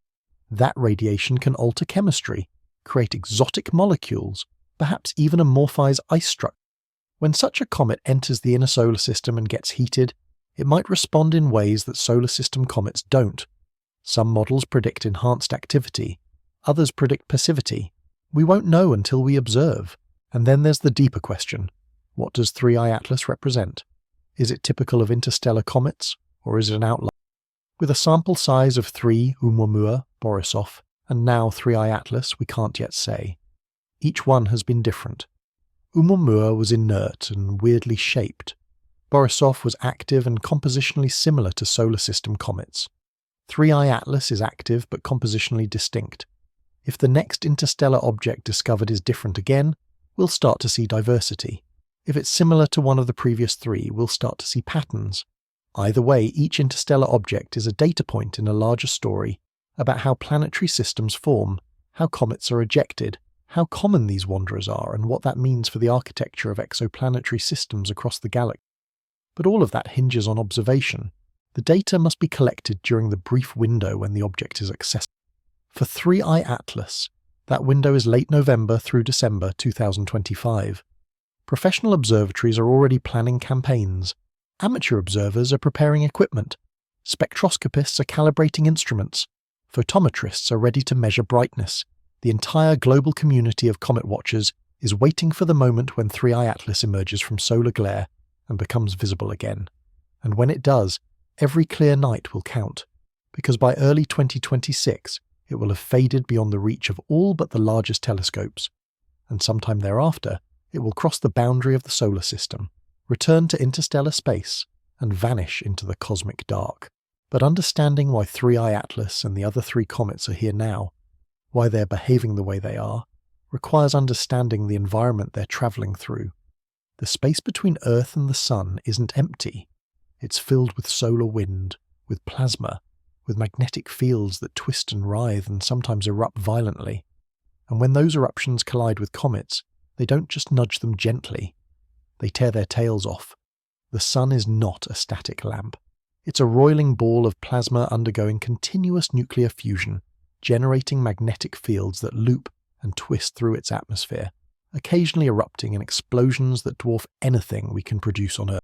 That radiation can alter chemistry, create exotic molecules, perhaps even amorphize ice structures. When such a comet enters the inner solar system and gets heated, it might respond in ways that solar system comets don't. Some models predict enhanced activity, others predict passivity. We won't know until we observe. And then there's the deeper question. What does 3I Atlas represent? Is it typical of interstellar comets, or is it an outlier? With a sample size of 3 Oumuamua, Borisov, and now 3I Atlas, we can't yet say. Each one has been different. Oumuamua was inert and weirdly shaped. Borisov was active and compositionally similar to solar system comets. 3I Atlas is active but compositionally distinct. If the next interstellar object discovered is different again, we'll start to see diversity. If it's similar to one of the previous 3, we'll start to see patterns. Either way, each interstellar object is a data point in a larger story about how planetary systems form, how comets are ejected, how common these wanderers are, and what that means for the architecture of exoplanetary systems across the galaxy. But all of that hinges on observation. The data must be collected during the brief window when the object is accessible. For 3I Atlas, that window is late November through December 2025. Professional observatories are already planning campaigns. Amateur observers are preparing equipment. Spectroscopists are calibrating instruments. Photometrists are ready to measure brightness. The entire global community of comet watchers is waiting for the moment when 3I Atlas emerges from solar glare and becomes visible again. And when it does, every clear night will count, because by early 2026 it will have faded beyond the reach of all but the largest telescopes, and sometime thereafter it will cross the boundary of the solar system, return to interstellar space, and vanish into the cosmic dark. But understanding why 3I Atlas and the other 3 comets are here now, why they're behaving the way they are, requires understanding the environment they're travelling through. The space between Earth and the Sun isn't empty. It's filled with solar wind, with plasma, with magnetic fields that twist and writhe and sometimes erupt violently. And when those eruptions collide with comets, they don't just nudge them gently. They tear their tails off. The Sun is not a static lamp. It's a roiling ball of plasma undergoing continuous nuclear fusion, generating magnetic fields that loop and twist through its atmosphere, occasionally erupting in explosions that dwarf anything we can produce on Earth.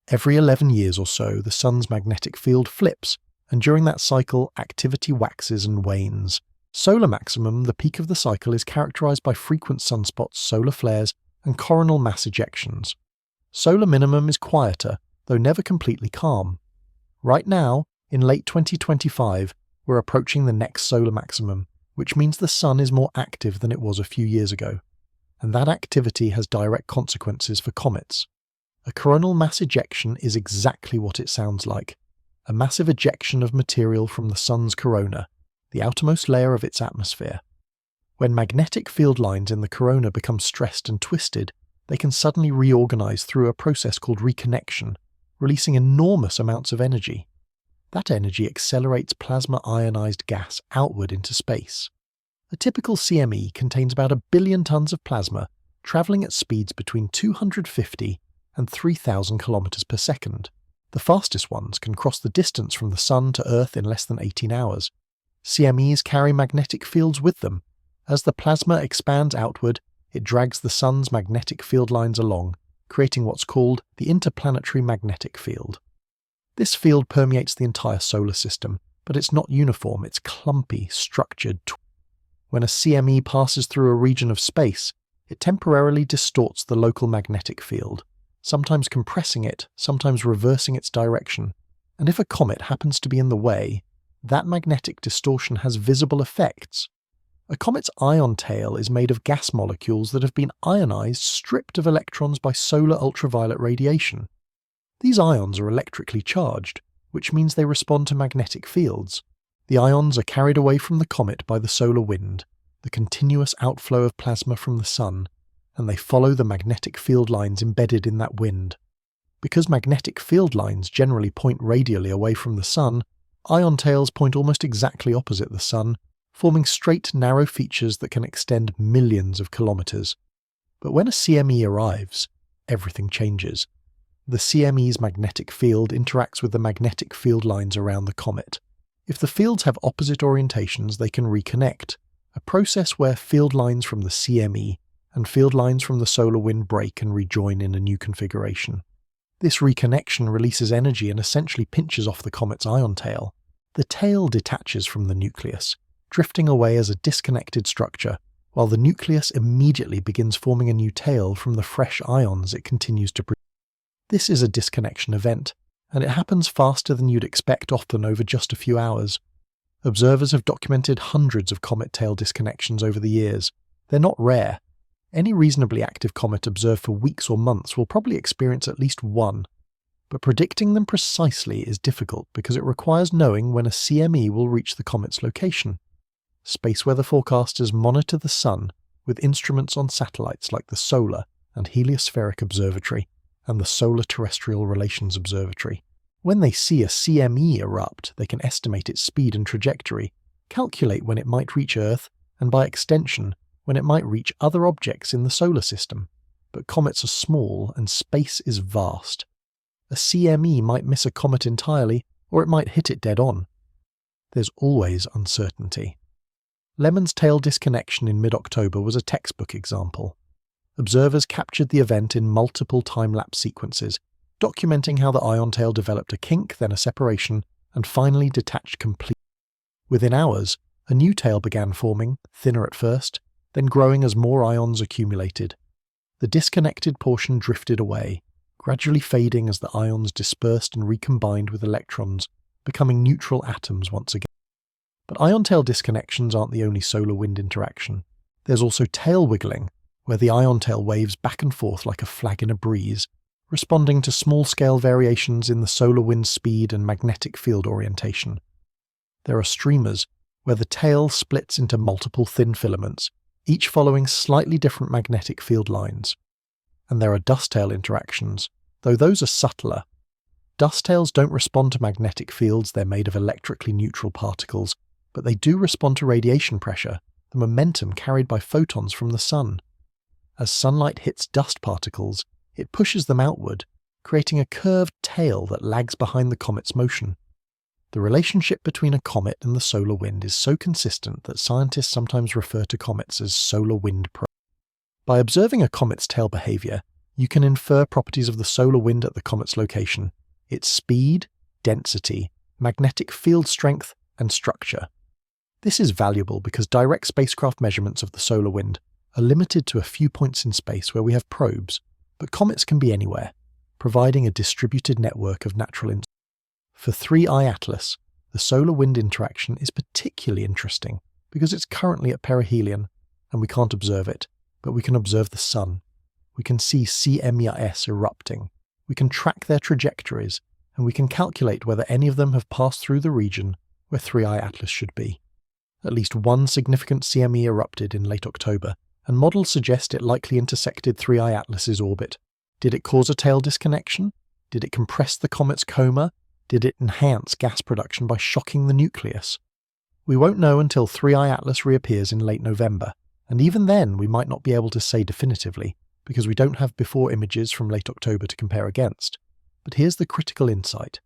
Every 11 years or so, the Sun's magnetic field flips, and during that cycle, activity waxes and wanes. Solar maximum, the peak of the cycle, is characterized by frequent sunspots, solar flares, and coronal mass ejections. Solar minimum is quieter, though never completely calm. Right now, in late 2025, we're approaching the next solar maximum, which means the Sun is more active than it was a few years ago. And that activity has direct consequences for comets. A coronal mass ejection is exactly what it sounds like. A massive ejection of material from the Sun's corona, the outermost layer of its atmosphere. When magnetic field lines in the corona become stressed and twisted, they can suddenly reorganize through a process called reconnection, releasing enormous amounts of energy. That energy accelerates plasma ionized gas outward into space. A typical CME contains about 1 billion tons of plasma, traveling at speeds between 250 and 3,000 kilometers per second. The fastest ones can cross the distance from the Sun to Earth in less than 18 hours. CMEs carry magnetic fields with them. As the plasma expands outward, it drags the Sun's magnetic field lines along, creating what's called the interplanetary magnetic field. This field permeates the entire solar system, but it's not uniform, it's clumpy, structured. When a CME passes through a region of space, it temporarily distorts the local magnetic field, sometimes compressing it, sometimes reversing its direction. And if a comet happens to be in the way, that magnetic distortion has visible effects. A comet's ion tail is made of gas molecules that have been ionized, stripped of electrons by solar ultraviolet radiation. These ions are electrically charged, which means they respond to magnetic fields. The ions are carried away from the comet by the solar wind, the continuous outflow of plasma from the sun, and they follow the magnetic field lines embedded in that wind. Because magnetic field lines generally point radially away from the sun, ion tails point almost exactly opposite the sun, forming straight, narrow features that can extend millions of kilometers. But when a CME arrives, everything changes. The CME's magnetic field interacts with the magnetic field lines around the comet. If the fields have opposite orientations, they can reconnect, a process where field lines from the CME and field lines from the solar wind break and rejoin in a new configuration. This reconnection releases energy and essentially pinches off the comet's ion tail. The tail detaches from the nucleus, drifting away as a disconnected structure, while the nucleus immediately begins forming a new tail from the fresh ions it continues to produce. This is a disconnection event, and it happens faster than you'd expect, often over just a few hours. Observers have documented hundreds of comet tail disconnections over the years. They're not rare. Any reasonably active comet observed for weeks or months will probably experience at least one. But predicting them precisely is difficult because it requires knowing when a CME will reach the comet's location. Space weather forecasters monitor the sun with instruments on satellites like the Solar and Heliospheric Observatory and the Solar Terrestrial Relations Observatory. When they see a CME erupt, they can estimate its speed and trajectory, calculate when it might reach Earth, and by extension, when it might reach other objects in the solar system. But comets are small and space is vast. A CME might miss a comet entirely, or it might hit it dead on. There's always uncertainty. Lemmon's tail disconnection in mid-October was a textbook example. Observers captured the event in multiple time-lapse sequences, documenting how the ion tail developed a kink, then a separation, and finally detached completely. Within hours, a new tail began forming, thinner at first, then growing as more ions accumulated. The disconnected portion drifted away, gradually fading as the ions dispersed and recombined with electrons, becoming neutral atoms once again. But ion tail disconnections aren't the only solar wind interaction. There's also tail wiggling, where the ion tail waves back and forth like a flag in a breeze, responding to small-scale variations in the solar wind speed and magnetic field orientation. There are streamers, where the tail splits into multiple thin filaments, each following slightly different magnetic field lines. And there are dust-tail interactions, though those are subtler. Dust-tails don't respond to magnetic fields, they're made of electrically neutral particles, but they do respond to radiation pressure, the momentum carried by photons from the sun. As sunlight hits dust particles, it pushes them outward, creating a curved tail that lags behind the comet's motion. The relationship between a comet and the solar wind is so consistent that scientists sometimes refer to comets as solar wind probes. By observing a comet's tail behavior, you can infer properties of the solar wind at the comet's location, its speed, density, magnetic field strength, and structure. This is valuable because direct spacecraft measurements of the solar wind are limited to a few points in space where we have probes, but comets can be anywhere, providing a distributed network of natural instruments. For 3I Atlas, the solar wind interaction is particularly interesting because it's currently at perihelion, and we can't observe it, but we can observe the sun. We can see CMES erupting, we can track their trajectories, and we can calculate whether any of them have passed through the region where 3I Atlas should be. At least one significant CME erupted in late October, and models suggest it likely intersected 3I Atlas's orbit. Did it cause a tail disconnection? Did it compress the comet's coma? Did it enhance gas production by shocking the nucleus? We won't know until 3I Atlas reappears in late November, and even then we might not be able to say definitively, because we don't have before images from late October to compare against. But here's the critical insight.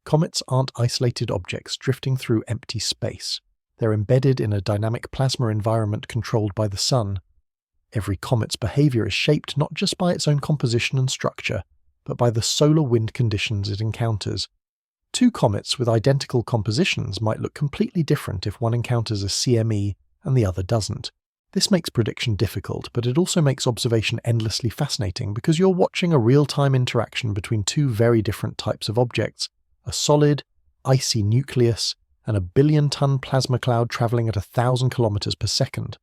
Comets aren't isolated objects drifting through empty space. They're embedded in a dynamic plasma environment controlled by the sun. Every comet's behavior is shaped not just by its own composition and structure, but by the solar wind conditions it encounters. Two comets with identical compositions might look completely different if one encounters a CME and the other doesn't. This makes prediction difficult, but it also makes observation endlessly fascinating because you're watching a real-time interaction between two very different types of objects, a solid, icy nucleus, and a billion-ton plasma cloud travelling at 1,000 kilometers per second.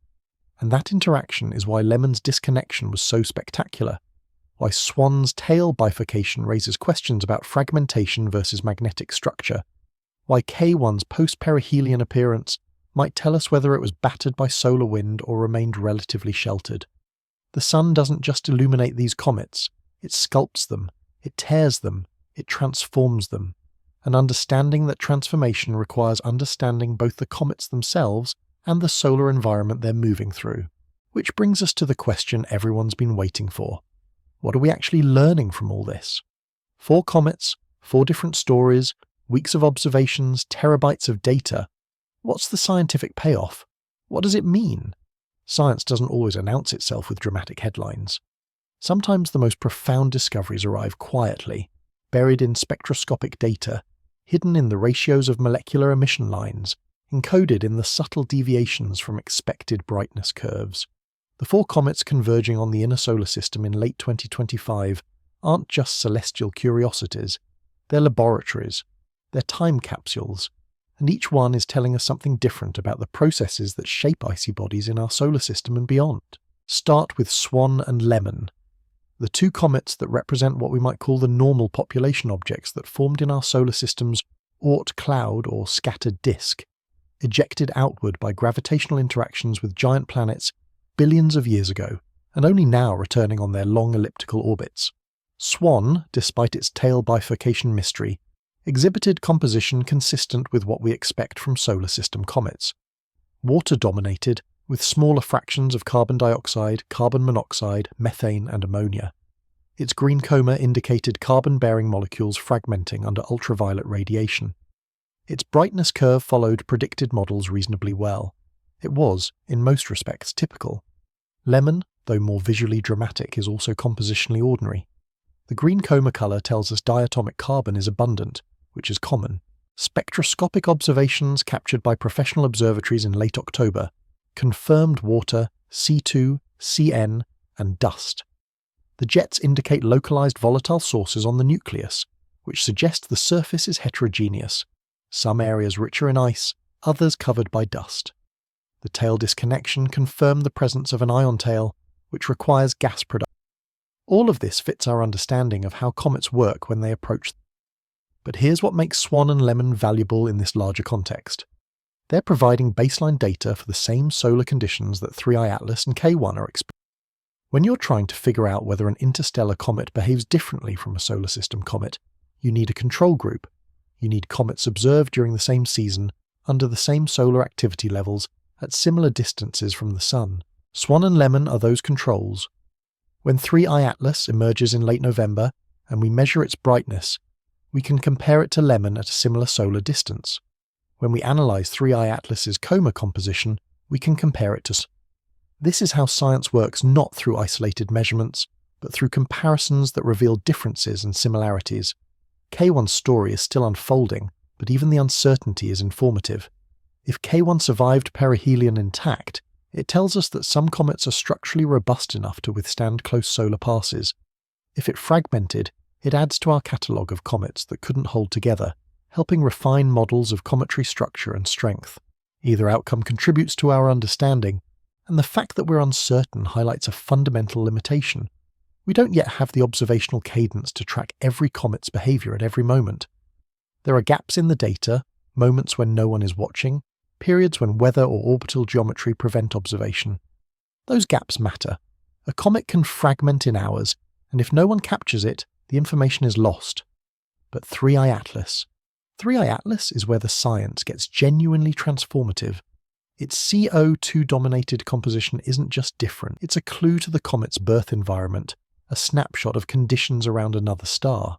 And that interaction is why Lemmon's disconnection was so spectacular, why Swan's tail bifurcation raises questions about fragmentation versus magnetic structure, why K1's post-perihelion appearance might tell us whether it was battered by solar wind or remained relatively sheltered. The sun doesn't just illuminate these comets, it sculpts them, it tears them, it transforms them. And understanding that transformation requires understanding both the comets themselves and the solar environment they're moving through. Which brings us to the question everyone's been waiting for. What are we actually learning from all this? 4 comets, 4 different stories, weeks of observations, terabytes of data. What's the scientific payoff? What does it mean? Science doesn't always announce itself with dramatic headlines. Sometimes the most profound discoveries arrive quietly, buried in spectroscopic data, hidden in the ratios of molecular emission lines, encoded in the subtle deviations from expected brightness curves. The 4 comets converging on the inner solar system in late 2025 aren't just celestial curiosities, they're laboratories, they're time capsules, and each one is telling us something different about the processes that shape icy bodies in our solar system and beyond. Start with Swan and Lemmon, the 2 comets that represent what we might call the normal population objects that formed in our solar system's Oort cloud or scattered disk, ejected outward by gravitational interactions with giant planets billions of years ago, and only now returning on their long elliptical orbits. Swan, despite its tail bifurcation mystery, exhibited composition consistent with what we expect from solar system comets. Water-dominated, with smaller fractions of carbon dioxide, carbon monoxide, methane and ammonia. Its green coma indicated carbon-bearing molecules fragmenting under ultraviolet radiation. Its brightness curve followed predicted models reasonably well. It was, in most respects, typical. Lemmon, though more visually dramatic, is also compositionally ordinary. The green coma colour tells us diatomic carbon is abundant, which is common. Spectroscopic observations captured by professional observatories in late October confirmed water, C2, CN, and dust. The jets indicate localized volatile sources on the nucleus, which suggests the surface is heterogeneous, some areas richer in ice, others covered by dust. The tail disconnection confirmed the presence of an ion tail, which requires gas production. All of this fits our understanding of how comets work when they approach. But here's what makes Swan and Lemmon valuable in this larger context. They're providing baseline data for the same solar conditions that 3I Atlas and K1 are experiencing. When you're trying to figure out whether an interstellar comet behaves differently from a solar system comet, you need a control group. You need comets observed during the same season, under the same solar activity levels, at similar distances from the Sun. Swan and Lemmon are those controls. When 3I Atlas emerges in late November, and we measure its brightness, we can compare it to Lemmon at a similar solar distance. When we analyse 3I Atlas's coma composition, we can compare it to. This is how science works, not through isolated measurements, but through comparisons that reveal differences and similarities. K1's story is still unfolding, but even the uncertainty is informative. If K1 survived perihelion intact, it tells us that some comets are structurally robust enough to withstand close solar passes. If it fragmented, it adds to our catalogue of comets that couldn't hold together, helping refine models of cometary structure and strength. Either outcome contributes to our understanding, and the fact that we're uncertain highlights a fundamental limitation. We don't yet have the observational cadence to track every comet's behaviour at every moment. There are gaps in the data, moments when no one is watching, periods when weather or orbital geometry prevent observation. Those gaps matter. A comet can fragment in hours, and if no one captures it, the information is lost. But 3I Atlas. 3I Atlas is where the science gets genuinely transformative. Its CO2-dominated composition isn't just different, it's a clue to the comet's birth environment, a snapshot of conditions around another star.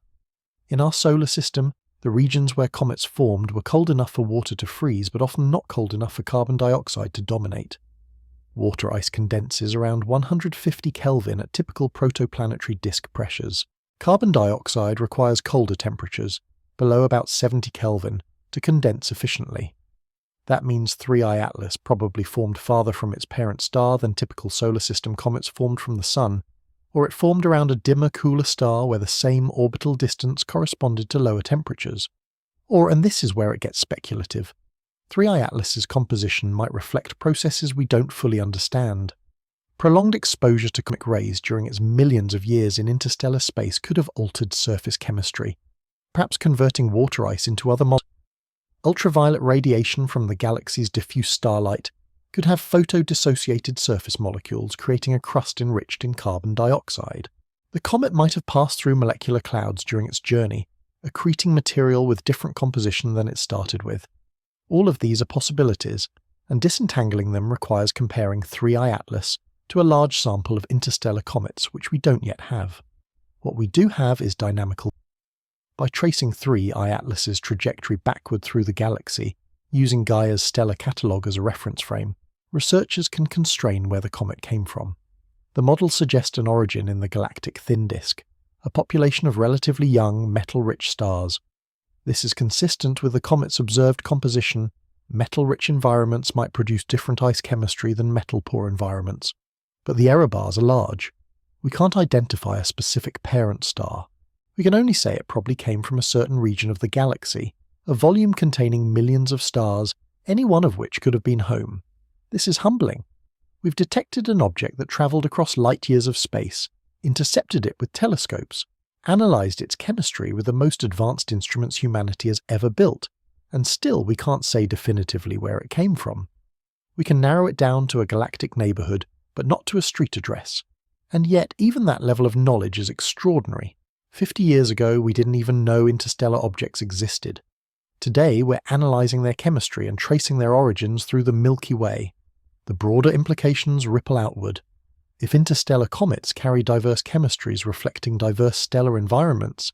In our solar system, the regions where comets formed were cold enough for water to freeze, but often not cold enough for carbon dioxide to dominate. Water ice condenses around 150 Kelvin at typical protoplanetary disk pressures. Carbon dioxide requires colder temperatures, below about 70 Kelvin, to condense efficiently. That means 3I Atlas probably formed farther from its parent star than typical solar system comets formed from the Sun, or it formed around a dimmer, cooler star where the same orbital distance corresponded to lower temperatures. Or, and this is where it gets speculative, 3I Atlas's composition might reflect processes we don't fully understand. Prolonged exposure to cosmic rays during its millions of years in interstellar space could have altered surface chemistry, perhaps converting water ice into other molecules. Ultraviolet radiation from the galaxy's diffuse starlight could have photo-dissociated surface molecules, creating a crust enriched in carbon dioxide. The comet might have passed through molecular clouds during its journey, accreting material with different composition than it started with. All of these are possibilities, and disentangling them requires comparing 3I Atlas to a large sample of interstellar comets, which we don't yet have. What we do have is dynamical. By tracing 3I Atlas's trajectory backward through the galaxy, using Gaia's stellar catalogue as a reference frame, researchers can constrain where the comet came from. The models suggest an origin in the galactic thin disk, a population of relatively young, metal-rich stars. This is consistent with the comet's observed composition. Metal-rich environments might produce different ice chemistry than metal-poor environments. But the error bars are large. We can't identify a specific parent star. We can only say it probably came from a certain region of the galaxy, a volume containing millions of stars, any one of which could have been home. This is humbling. We've detected an object that travelled across light years of space, intercepted it with telescopes, analysed its chemistry with the most advanced instruments humanity has ever built, and still we can't say definitively where it came from. We can narrow it down to a galactic neighbourhood, but not to a street address. And yet, even that level of knowledge is extraordinary. 50 years ago, we didn't even know interstellar objects existed. Today, we're analysing their chemistry and tracing their origins through the Milky Way. The broader implications ripple outward. If interstellar comets carry diverse chemistries reflecting diverse stellar environments,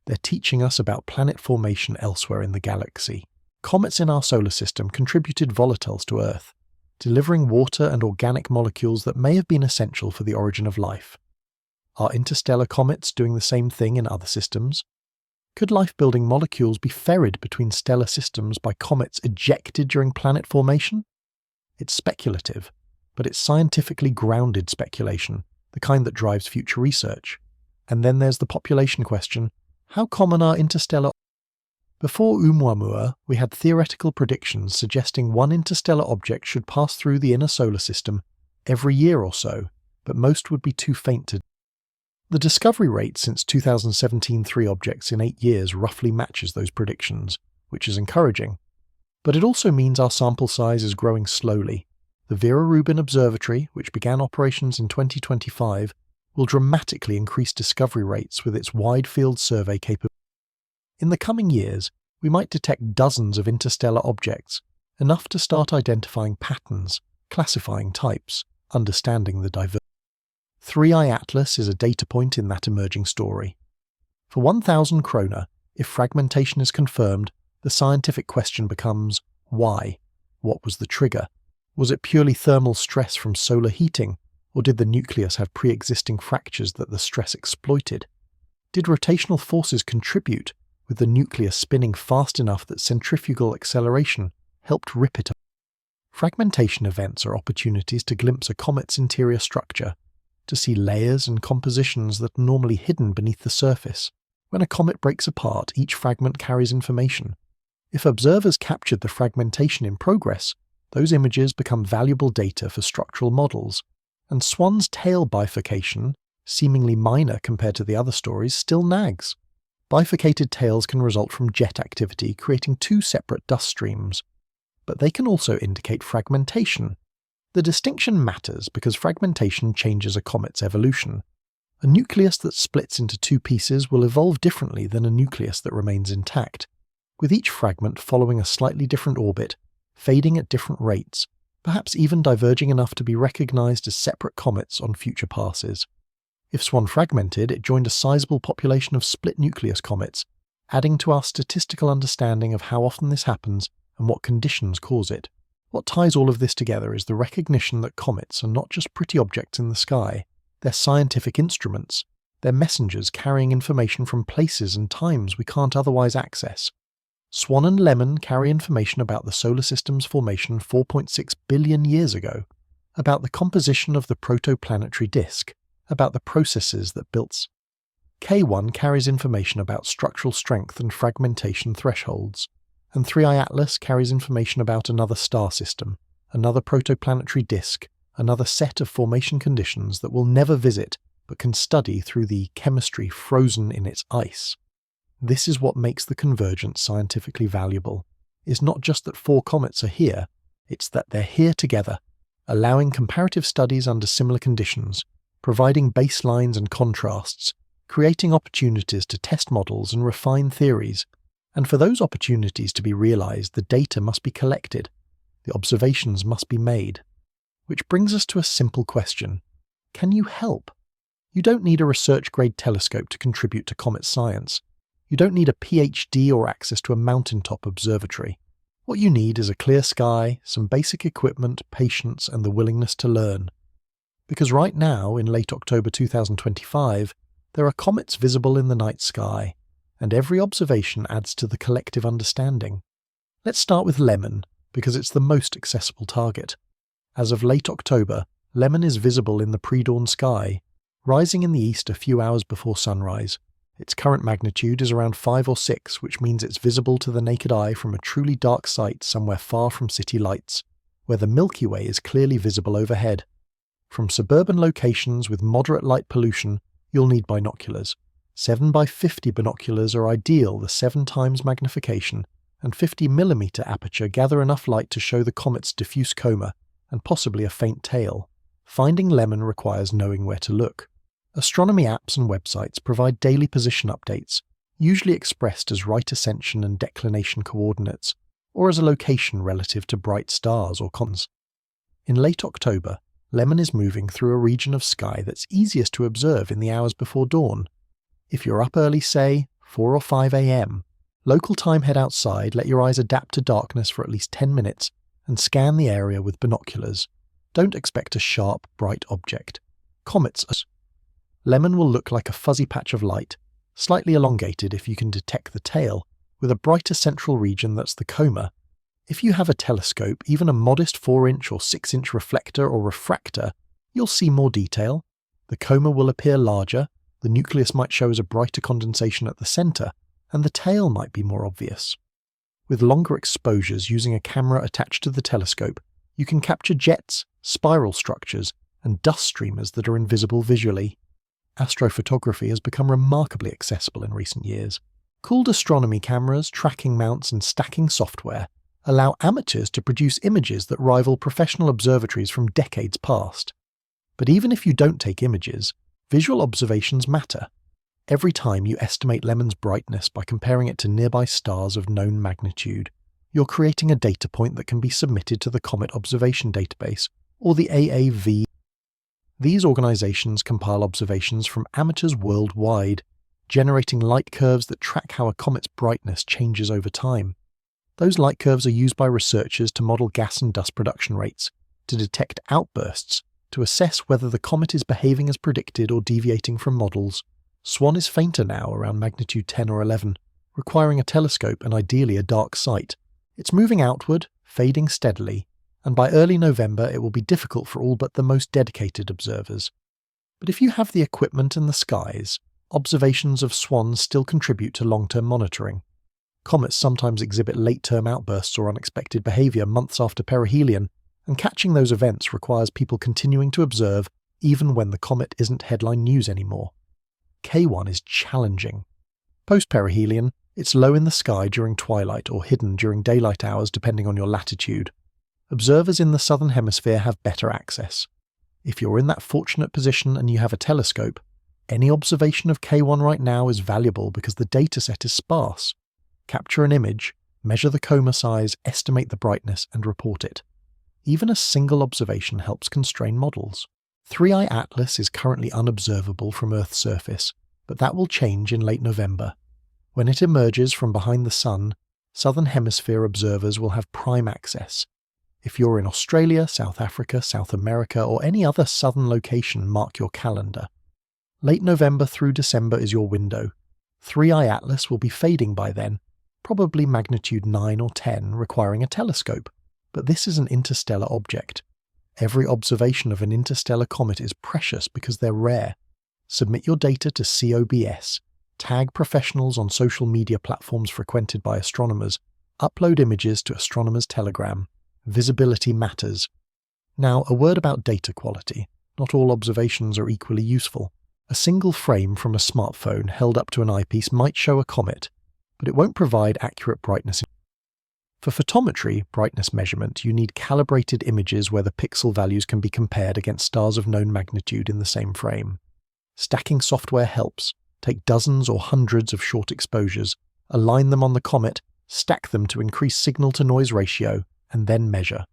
they're teaching us about planet formation elsewhere in the galaxy. Comets in our solar system contributed volatiles to Earth, delivering water and organic molecules that may have been essential for the origin of life. Are interstellar comets doing the same thing in other systems? Could life-building molecules be ferried between stellar systems by comets ejected during planet formation? It's speculative, but it's scientifically grounded speculation, the kind that drives future research. And then there's the population question. How common are interstellar? Before Oumuamua, we had theoretical predictions suggesting one interstellar object should pass through the inner solar system every year or so, but most would be too faint to. The discovery rate since 2017 3 objects in 8 years roughly matches those predictions, which is encouraging. But it also means our sample size is growing slowly. The Vera Rubin Observatory, which began operations in 2025, will dramatically increase discovery rates with its wide-field survey capability. In the coming years, we might detect dozens of interstellar objects, enough to start identifying patterns, classifying types, understanding the diversity. 3I Atlas is a data point in that emerging story. For 1,000 krona, if fragmentation is confirmed, the scientific question becomes, why? What was the trigger? Was it purely thermal stress from solar heating, or did the nucleus have pre-existing fractures that the stress exploited? Did rotational forces contribute, with the nucleus spinning fast enough that centrifugal acceleration helped rip it apart? Fragmentation events are opportunities to glimpse a comet's interior structure, to see layers and compositions that are normally hidden beneath the surface. When a comet breaks apart, each fragment carries information. If observers captured the fragmentation in progress, those images become valuable data for structural models. And Swan's tail bifurcation, seemingly minor compared to the other stories, still nags. Bifurcated tails can result from jet activity, creating 2 separate dust streams. But they can also indicate fragmentation. The distinction matters because fragmentation changes a comet's evolution. A nucleus that splits into 2 pieces will evolve differently than a nucleus that remains intact, with each fragment following a slightly different orbit, fading at different rates, perhaps even diverging enough to be recognized as separate comets on future passes. If Swan fragmented, it joined a sizable population of split-nucleus comets, adding to our statistical understanding of how often this happens and what conditions cause it. What ties all of this together is the recognition that comets are not just pretty objects in the sky, they're scientific instruments, they're messengers carrying information from places and times we can't otherwise access. Swan and Lemmon carry information about the solar system's formation 4.6 billion years ago, about the composition of the protoplanetary disk, about the processes that built. K1 carries information about structural strength and fragmentation thresholds, and 3i Atlas carries information about another star system, another protoplanetary disk, another set of formation conditions that we'll never visit but can study through the chemistry frozen in its ice. This is what makes the convergence scientifically valuable. It's not just that 4 comets are here, it's that they're here together, allowing comparative studies under similar conditions, providing baselines and contrasts, creating opportunities to test models and refine theories. And for those opportunities to be realized, the data must be collected, the observations must be made. Which brings us to a simple question. Can you help? You don't need a research-grade telescope to contribute to comet science. You don't need a PhD or access to a mountaintop observatory. What you need is a clear sky, some basic equipment, patience, and the willingness to learn. Because right now, in late October 2025, there are comets visible in the night sky, and every observation adds to the collective understanding. Let's start with Lemmon, because it's the most accessible target. As of late October, Lemmon is visible in the pre-dawn sky, rising in the east a few hours before sunrise. Its current magnitude is around 5 or 6, which means it's visible to the naked eye from a truly dark site somewhere far from city lights, where the Milky Way is clearly visible overhead. From suburban locations with moderate light pollution, you'll need binoculars. 7 by 50 binoculars are ideal, the 7 times magnification, and 50mm aperture gather enough light to show the comet's diffuse coma, and possibly a faint tail. Finding Lemmon requires knowing where to look. Astronomy apps and websites provide daily position updates, usually expressed as right ascension and declination coordinates, or as a location relative to bright stars or comets. In late October, Lemmon is moving through a region of sky that's easiest to observe in the hours before dawn. If you're up early, say, 4 or 5 a.m., local time head outside, let your eyes adapt to darkness for at least 10 minutes, and scan the area with binoculars. Don't expect a sharp, bright object. Comets are. Lemmon will look like a fuzzy patch of light, slightly elongated if you can detect the tail, with a brighter central region that's the coma. If you have a telescope, even a modest 4-inch or 6-inch reflector or refractor, you'll see more detail. The coma will appear larger, the nucleus might show as a brighter condensation at the centre, and the tail might be more obvious. With longer exposures using a camera attached to the telescope, you can capture jets, spiral structures, and dust streamers that are invisible visually. Astrophotography has become remarkably accessible in recent years. Cooled astronomy cameras, tracking mounts, and stacking software allow amateurs to produce images that rival professional observatories from decades past. But even if you don't take images, visual observations matter. Every time you estimate Lemmon's brightness by comparing it to nearby stars of known magnitude, you're creating a data point that can be submitted to the Comet Observation Database, or the AAV. These organizations compile observations from amateurs worldwide, generating light curves that track how a comet's brightness changes over time. Those light curves are used by researchers to model gas and dust production rates, to detect outbursts, to assess whether the comet is behaving as predicted or deviating from models. Swan is fainter now, around magnitude 10 or 11, requiring a telescope and ideally a dark sight. It's moving outward, fading steadily, and by early November it will be difficult for all but the most dedicated observers. But if you have the equipment and the skies, observations of Swan still contribute to long-term monitoring. Comets sometimes exhibit late-term outbursts or unexpected behaviour months after perihelion, and catching those events requires people continuing to observe even when the comet isn't headline news anymore. K1 is challenging. Post-perihelion, it's low in the sky during twilight or hidden during daylight hours depending on your latitude. Observers in the southern hemisphere have better access. If you're in that fortunate position and you have a telescope, any observation of K1 right now is valuable because the dataset is sparse. Capture an image, measure the coma size, estimate the brightness, and report it. Even a single observation helps constrain models. 3i Atlas is currently unobservable from Earth's surface, but that will change in late November. When it emerges from behind the Sun, southern hemisphere observers will have prime access. If you're in Australia, South Africa, South America, or any other southern location, mark your calendar. Late November through December is your window. 3i Atlas will be fading by then, probably magnitude 9 or 10, requiring a telescope. But this is an interstellar object. Every observation of an interstellar comet is precious because they're rare. Submit your data to COBS, tag professionals on social media platforms frequented by astronomers, upload images to Astronomers Telegram. Visibility matters. Now, a word about data quality. Not all observations are equally useful. A single frame from a smartphone held up to an eyepiece might show a comet, but it won't provide accurate brightness. For photometry, brightness measurement, you need calibrated images where the pixel values can be compared against stars of known magnitude in the same frame. Stacking software helps. Take dozens or hundreds of short exposures, align them on the comet, stack them to increase signal-to-noise ratio, and then measure.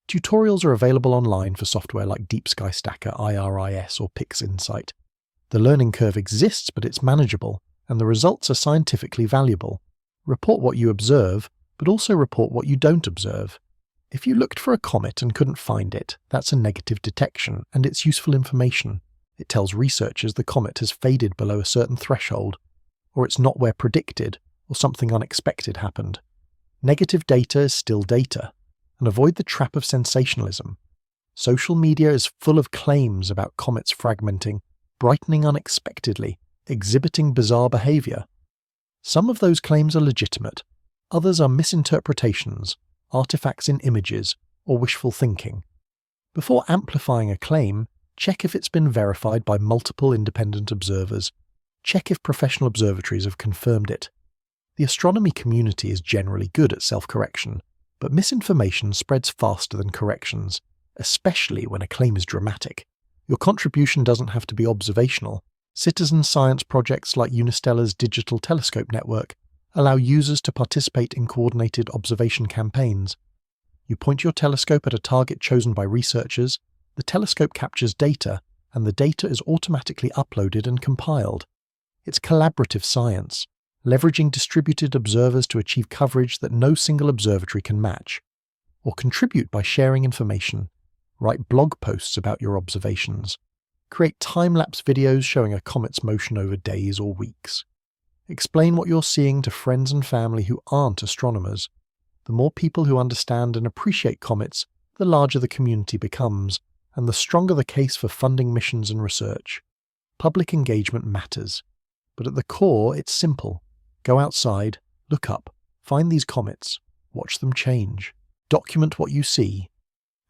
Tutorials are available online for software like Deep Sky Stacker, IRIS, or PixInsight. The learning curve exists, but it's manageable, and the results are scientifically valuable. Report what you observe, but also report what you don't observe. If you looked for a comet and couldn't find it, that's a negative detection, and it's useful information. It tells researchers the comet has faded below a certain threshold, or it's not where predicted, or something unexpected happened. Negative data is still data, and avoid the trap of sensationalism. Social media is full of claims about comets fragmenting, brightening unexpectedly, exhibiting bizarre behavior. Some of those claims are legitimate, others are misinterpretations, artifacts in images, or wishful thinking. Before amplifying a claim, check if it's been verified by multiple independent observers. Check if professional observatories have confirmed it. The astronomy community is generally good at self-correction, but misinformation spreads faster than corrections, especially when a claim is dramatic. Your contribution doesn't have to be observational. Citizen science projects like Unistellar's Digital Telescope Network allow users to participate in coordinated observation campaigns. You point your telescope at a target chosen by researchers, the telescope captures data, and the data is automatically uploaded and compiled. It's collaborative science, leveraging distributed observers to achieve coverage that no single observatory can match. Or contribute by sharing information. Write blog posts about your observations. Create time-lapse videos showing a comet's motion over days or weeks. Explain what you're seeing to friends and family who aren't astronomers. The more people who understand and appreciate comets, the larger the community becomes, and the stronger the case for funding missions and research. Public engagement matters. But at the core, it's simple. Go outside, look up, find these comets, watch them change, document what you see,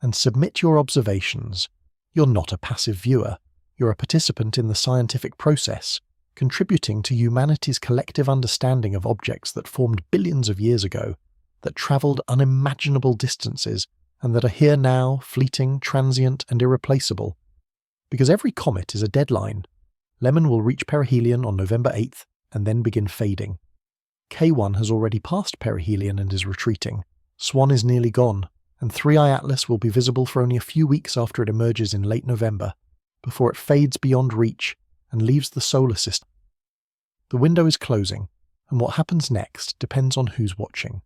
and submit your observations. You're not a passive viewer. You're a participant in the scientific process, contributing to humanity's collective understanding of objects that formed billions of years ago, that travelled unimaginable distances, and that are here now, fleeting, transient, and irreplaceable. Because every comet is a deadline. Lemmon will reach perihelion on November 8th, and then begin fading. K1 has already passed perihelion and is retreating. Swan is nearly gone, and 3i Atlas will be visible for only a few weeks after it emerges in late November, before it fades beyond reach and leaves the solar system. The window is closing, and what happens next depends on who's watching.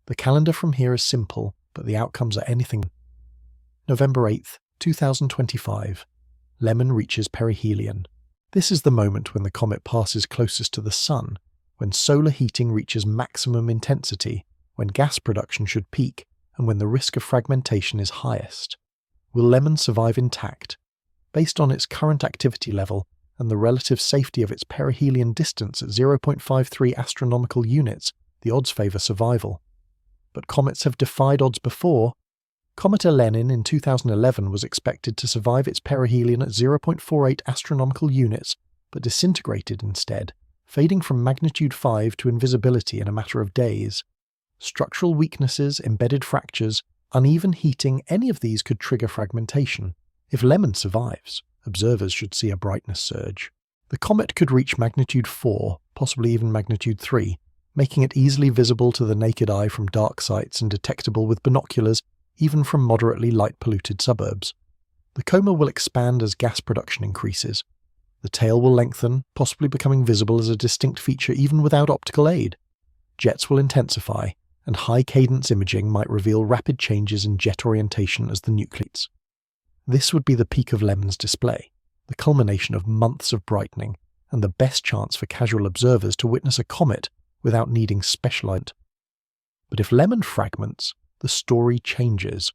The calendar from here is simple, but the outcomes are anything. November 8th, 2025. Lemmon reaches perihelion. This is the moment when the comet passes closest to the Sun, when solar heating reaches maximum intensity, when gas production should peak, and when the risk of fragmentation is highest. Will Lemmon survive intact? Based on its current activity level and the relative safety of its perihelion distance at 0.53 astronomical units, the odds favour survival. But comets have defied odds before. Comet Lemmon in 2011 was expected to survive its perihelion at 0.48 astronomical units, but disintegrated instead, fading from magnitude 5 to invisibility in a matter of days. Structural weaknesses, embedded fractures, uneven heating, any of these could trigger fragmentation. If Lemmon survives, observers should see a brightness surge. The comet could reach magnitude 4, possibly even magnitude 3, making it easily visible to the naked eye from dark sites and detectable with binoculars, even from moderately light-polluted suburbs. The coma will expand as gas production increases. The tail will lengthen, possibly becoming visible as a distinct feature even without optical aid. Jets will intensify, and high-cadence imaging might reveal rapid changes in jet orientation as the nucleates. This would be the peak of Lemmon's display, the culmination of months of brightening, and the best chance for casual observers to witness a comet without needing specialized. But if Lemmon fragments, the story changes.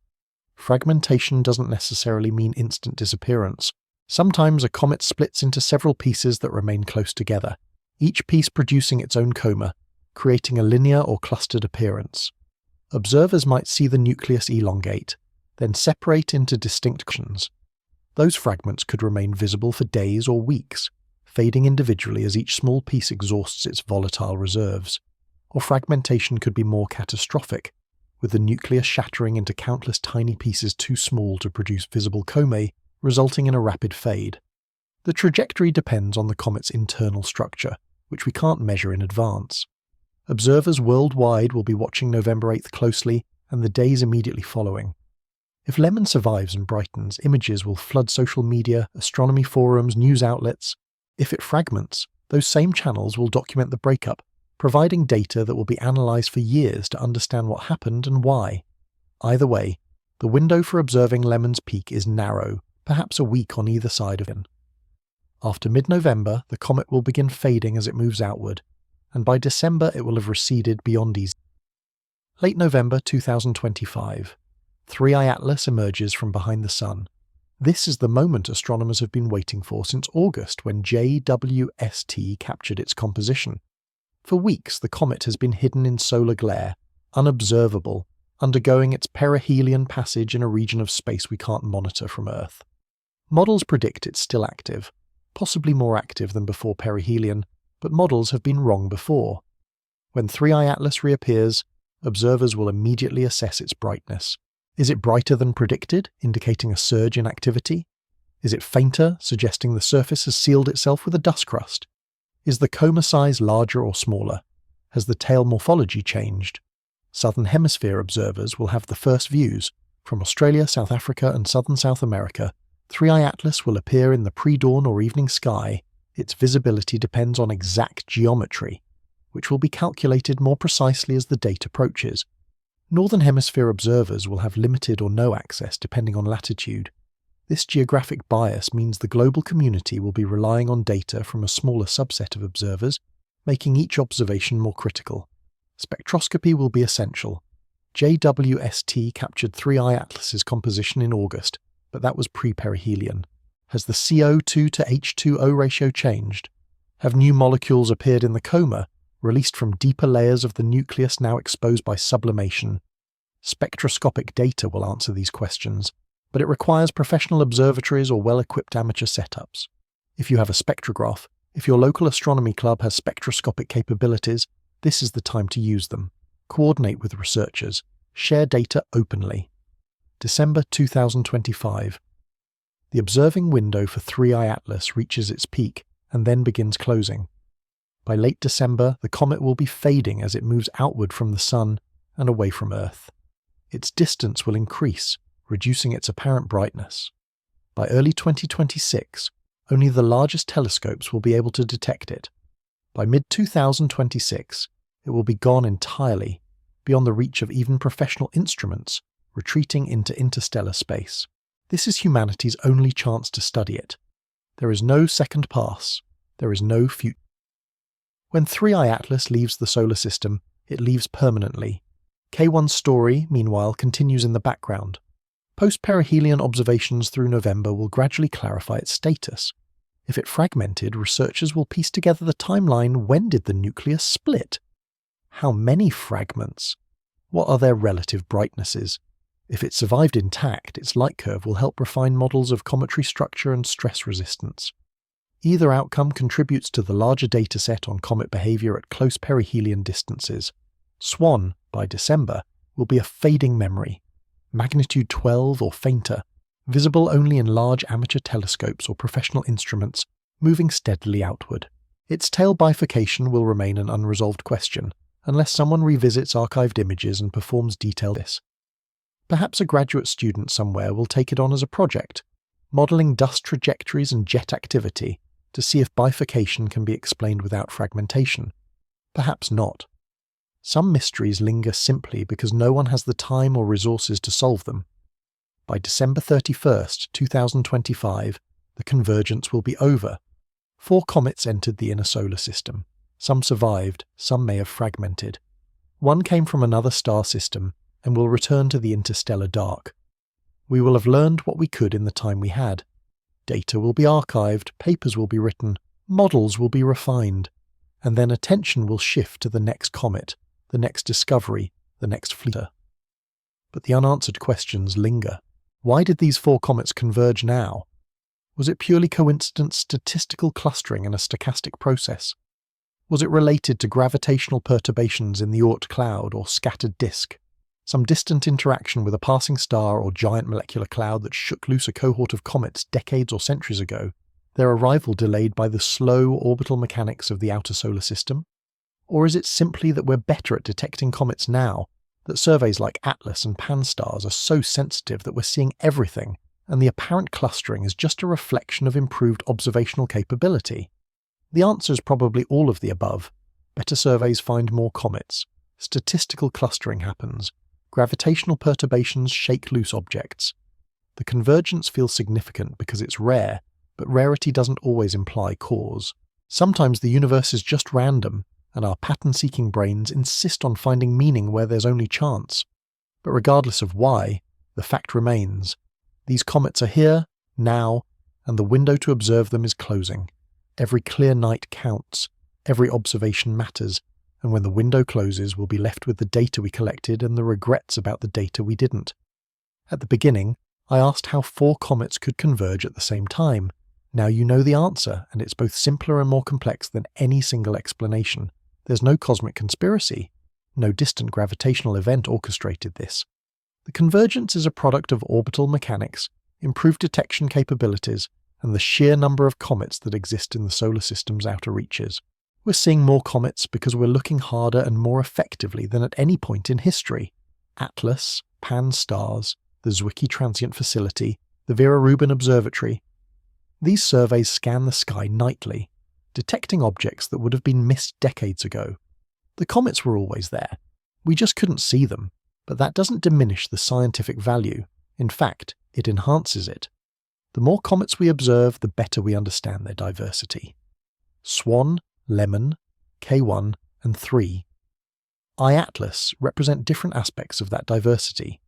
Fragmentation doesn't necessarily mean instant disappearance. Sometimes a comet splits into several pieces that remain close together, each piece producing its own coma, creating a linear or clustered appearance. Observers might see the nucleus elongate, then separate into distinct sections. Those fragments could remain visible for days or weeks, fading individually as each small piece exhausts its volatile reserves. Or fragmentation could be more catastrophic, with the nucleus shattering into countless tiny pieces too small to produce visible comae, resulting in a rapid fade. The trajectory depends on the comet's internal structure, which we can't measure in advance. Observers worldwide will be watching November 8th closely and the days immediately following. If Lemmon survives and brightens, images will flood social media, astronomy forums, news outlets. If it fragments, those same channels will document the breakup, providing data that will be analysed for years to understand what happened and why. Either way, the window for observing Lemmon's peak is narrow, perhaps a week on either side of it. After mid-November, the comet will begin fading as it moves outward, and by December it will have receded beyond easy. Late November 2025. 3I Atlas emerges from behind the Sun. This is the moment astronomers have been waiting for since August, when JWST captured its composition. For weeks, the comet has been hidden in solar glare, unobservable, undergoing its perihelion passage in a region of space we can't monitor from Earth. Models predict it's still active, possibly more active than before perihelion, but models have been wrong before. When 3I Atlas reappears, observers will immediately assess its brightness. Is it brighter than predicted, indicating a surge in activity? Is it fainter, suggesting the surface has sealed itself with a dust crust? Is the coma size larger or smaller? Has the tail morphology changed? Southern Hemisphere observers will have the first views. From Australia, South Africa and southern South America, 3I Atlas will appear in the pre-dawn or evening sky. Its visibility depends on exact geometry, which will be calculated more precisely as the date approaches. Northern Hemisphere observers will have limited or no access depending on latitude. This geographic bias means the global community will be relying on data from a smaller subset of observers, making each observation more critical. Spectroscopy will be essential. JWST captured 3I Atlas's composition in August, but that was pre-perihelion. Has the CO2 to H2O ratio changed? Have new molecules appeared in the coma, released from deeper layers of the nucleus now exposed by sublimation? Spectroscopic data will answer these questions, but it requires professional observatories or well-equipped amateur setups. If you have a spectrograph, if your local astronomy club has spectroscopic capabilities, this is the time to use them. Coordinate with researchers. Share data openly. December 2025. The observing window for 3I Atlas reaches its peak and then begins closing. By late December, the comet will be fading as it moves outward from the Sun and away from Earth. Its distance will increase, reducing its apparent brightness. By early 2026, only the largest telescopes will be able to detect it. By mid-2026, it will be gone entirely, beyond the reach of even professional instruments, retreating into interstellar space. This is humanity's only chance to study it. There is no second pass. There is no future. When 3I Atlas leaves the solar system, it leaves permanently. K1's story, meanwhile, continues in the background. Post-perihelion observations through November will gradually clarify its status. If it fragmented, researchers will piece together the timeline. When did the nucleus split? How many fragments? What are their relative brightnesses? If it survived intact, its light curve will help refine models of cometary structure and stress resistance. Either outcome contributes to the larger dataset on comet behavior at close perihelion distances. SWAN, by December, will be a fading memory, magnitude 12 or fainter, visible only in large amateur telescopes or professional instruments, moving steadily outward. Its tail bifurcation will remain an unresolved question, unless someone revisits archived images and performs detailed this. Perhaps a graduate student somewhere will take it on as a project, modelling dust trajectories and jet activity to see if bifurcation can be explained without fragmentation. Perhaps not. Some mysteries linger simply because no one has the time or resources to solve them. By December 31st, 2025, the convergence will be over. 4 comets entered the inner solar system. Some survived, some may have fragmented. One came from another star system and will return to the interstellar dark. We will have learned what we could in the time we had. Data will be archived, papers will be written, models will be refined, and then attention will shift to the next comet, the next discovery, the next fleeter. But the unanswered questions linger. Why did these 4 comets converge now? Was it purely coincidence, statistical clustering, and a stochastic process? Was it related to gravitational perturbations in the Oort cloud or scattered disk? Some distant interaction with a passing star or giant molecular cloud that shook loose a cohort of comets decades or centuries ago, their arrival delayed by the slow orbital mechanics of the outer solar system? Or is it simply that we're better at detecting comets now, that surveys like ATLAS and Pan-STARRS are so sensitive that we're seeing everything, and the apparent clustering is just a reflection of improved observational capability? The answer is probably all of the above. Better surveys find more comets. Statistical clustering happens. Gravitational perturbations shake loose objects. The convergence feels significant because it's rare, but rarity doesn't always imply cause. Sometimes the universe is just random, and our pattern-seeking brains insist on finding meaning where there's only chance. But regardless of why, the fact remains. These comets are here, now, and the window to observe them is closing. Every clear night counts, every observation matters, and when the window closes, we'll be left with the data we collected and the regrets about the data we didn't. At the beginning, I asked how 4 comets could converge at the same time. Now you know the answer, and it's both simpler and more complex than any single explanation. There's no cosmic conspiracy. No distant gravitational event orchestrated this. The convergence is a product of orbital mechanics, improved detection capabilities, and the sheer number of comets that exist in the solar system's outer reaches. We're seeing more comets because we're looking harder and more effectively than at any point in history. ATLAS, Pan-STARRS, the Zwicky Transient Facility, the Vera Rubin Observatory. These surveys scan the sky nightly, detecting objects that would have been missed decades ago. The comets were always there. We just couldn't see them, but that doesn't diminish the scientific value. In fact, it enhances it. The more comets we observe, the better we understand their diversity. Swan, Lemmon, K1, and 3. I-Atlas represent different aspects of that diversity.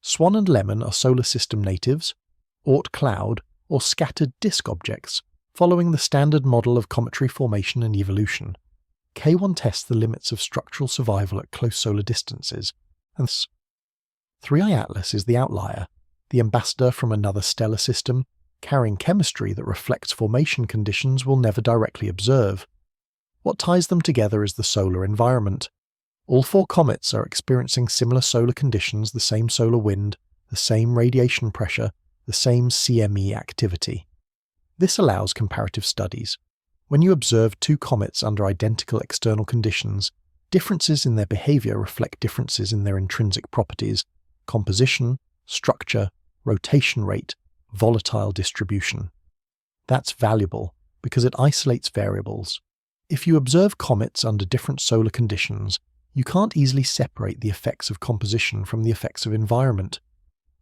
Swan and Lemmon are solar system natives, Oort cloud, or scattered disk objects, following the standard model of cometary formation and evolution. K1 tests the limits of structural survival at close solar distances, and 3I Atlas is the outlier, the ambassador from another stellar system, carrying chemistry that reflects formation conditions we'll never directly observe. What ties them together is the solar environment. All 4 comets are experiencing similar solar conditions, the same solar wind, the same radiation pressure, the same CME activity. This allows comparative studies. When you observe 2 comets under identical external conditions, differences in their behavior reflect differences in their intrinsic properties, composition, structure, rotation rate, volatile distribution. That's valuable because it isolates variables. If you observe comets under different solar conditions, you can't easily separate the effects of composition from the effects of environment.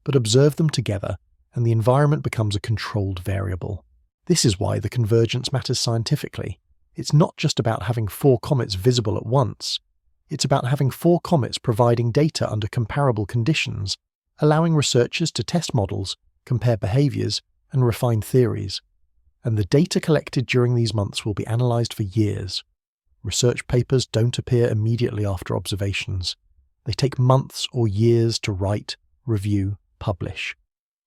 But observe them together, and the environment becomes a controlled variable. This is why the convergence matters scientifically. It's not just about having 4 comets visible at once. It's about having 4 comets providing data under comparable conditions, allowing researchers to test models, compare behaviors, and refine theories. And the data collected during these months will be analysed for years. Research papers don't appear immediately after observations. They take months or years to write, review, publish.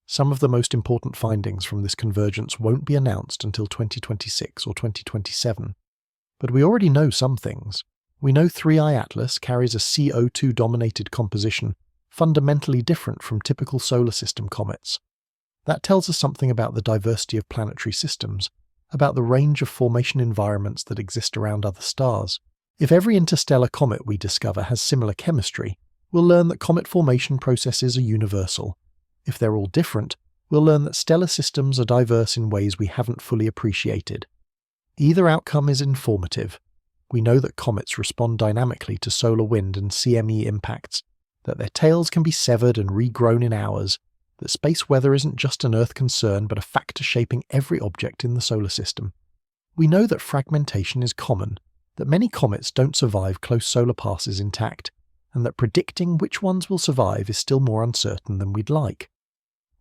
Some of the most important findings from this convergence won't be announced until 2026 or 2027. But we already know some things. We know 3I Atlas carries a CO2-dominated composition, fundamentally different from typical solar system comets. That tells us something about the diversity of planetary systems, about the range of formation environments that exist around other stars. If every interstellar comet we discover has similar chemistry, we'll learn that comet formation processes are universal. If they're all different, we'll learn that stellar systems are diverse in ways we haven't fully appreciated. Either outcome is informative. We know that comets respond dynamically to solar wind and CME impacts, that their tails can be severed and regrown in hours, that space weather isn't just an Earth concern but a factor shaping every object in the solar system. We know that fragmentation is common, that many comets don't survive close solar passes intact, and that predicting which ones will survive is still more uncertain than we'd like.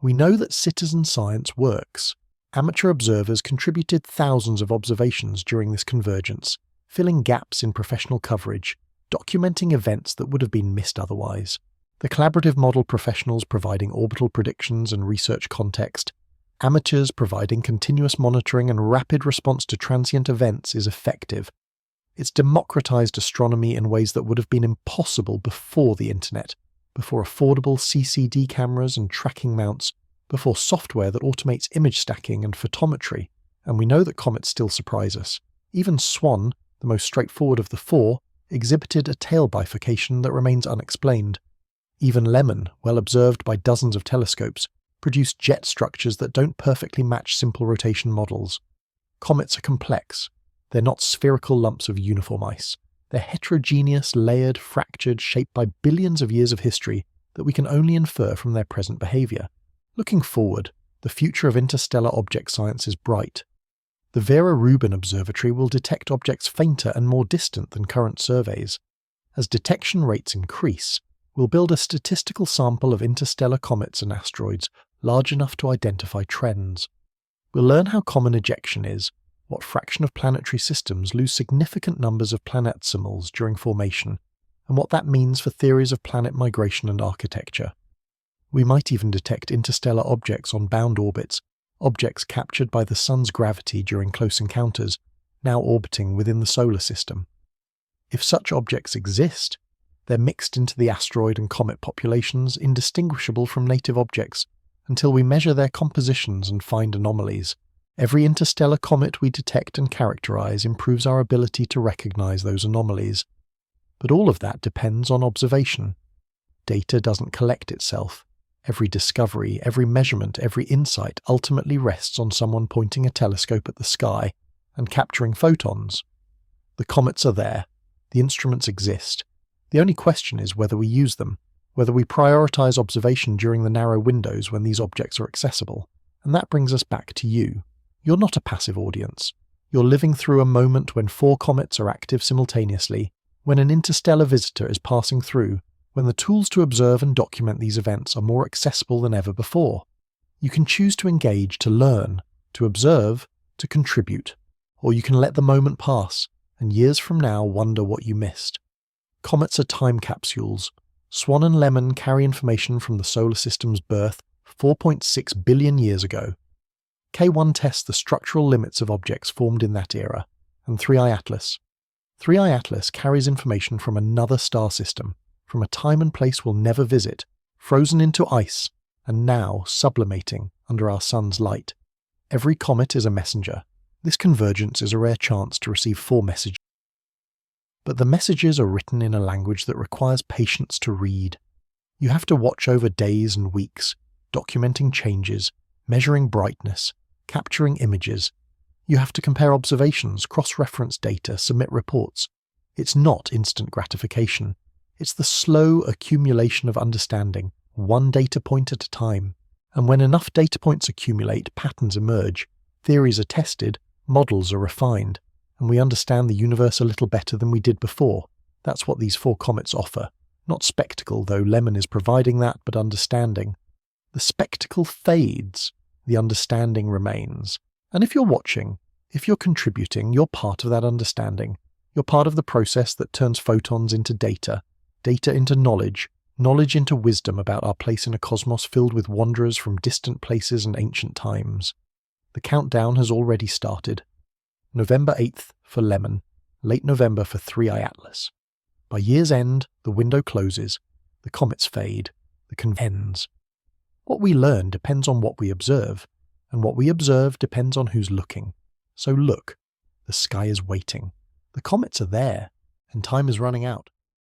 We know that citizen science works. Amateur observers contributed thousands of observations during this convergence, filling gaps in professional coverage, documenting events that would have been missed otherwise. The collaborative model professionals providing orbital predictions and research context, amateurs providing continuous monitoring and rapid response to transient events is effective. It's democratized astronomy in ways that would have been impossible before the internet, before affordable CCD cameras and tracking mounts, before software that automates image stacking and photometry, and we know that comets still surprise us. Even Swan, the most straightforward of the four, exhibited a tail bifurcation that remains unexplained. Even Lemmon, well observed by dozens of telescopes, produced jet structures that don't perfectly match simple rotation models. Comets are complex. They're not spherical lumps of uniform ice. They're heterogeneous, layered, fractured, shaped by billions of years of history that we can only infer from their present behavior. Looking forward, the future of interstellar object science is bright. The Vera Rubin Observatory will detect objects fainter and more distant than current surveys. As detection rates increase, we'll build a statistical sample of interstellar comets and asteroids large enough to identify trends. We'll learn how common ejection is, what fraction of planetary systems lose significant numbers of planetsimals during formation, and what that means for theories of planet migration and architecture. We might even detect interstellar objects on bound orbits, objects captured by the Sun's gravity during close encounters, now orbiting within the solar system. If such objects exist, they're mixed into the asteroid and comet populations indistinguishable from native objects until we measure their compositions and find anomalies. Every interstellar comet we detect and characterize improves our ability to recognize those anomalies. But all of that depends on observation. Data doesn't collect itself. Every discovery, every measurement, every insight ultimately rests on someone pointing a telescope at the sky and capturing photons. The comets are there. The instruments exist. The only question is whether we use them, whether we prioritize observation during the narrow windows when these objects are accessible. And that brings us back to you. You're not a passive audience. You're living through a moment when 4 comets are active simultaneously, when an interstellar visitor is passing through, when the tools to observe and document these events are more accessible than ever before. You can choose to engage, to learn, to observe, to contribute, or you can let the moment pass, and years from now wonder what you missed. Comets are time capsules. Swan and Lemmon carry information from the solar system's birth 4.6 billion years ago. K1 tests the structural limits of objects formed in that era, and 3i Atlas. 3i Atlas carries information from another star system, from a time and place we'll never visit, frozen into ice, and now sublimating under our sun's light. Every comet is a messenger. This convergence is a rare chance to receive 4 messages. But the messages are written in a language that requires patience to read. You have to watch over days and weeks, documenting changes, measuring brightness, capturing images. You have to compare observations, cross-reference data, submit reports. It's not instant gratification. It's the slow accumulation of understanding, one data point at a time. And when enough data points accumulate, patterns emerge, theories are tested, models are refined, and we understand the universe a little better than we did before. That's what these 4 comets offer. Not spectacle, though Lemmon is providing that, but understanding. The spectacle fades, the understanding remains. And if you're watching, if you're contributing, you're part of that understanding. You're part of the process that turns photons into data, data into knowledge, knowledge into wisdom about our place in a cosmos filled with wanderers from distant places and ancient times. The countdown has already started. November 8th for Lemmon, late November for 3i Atlas. By year's end, the window closes, the comets fade, the convergence ends. What we learn depends on what we observe, and what we observe depends on who's looking. So look, the sky is waiting. The comets are there, and time is running out.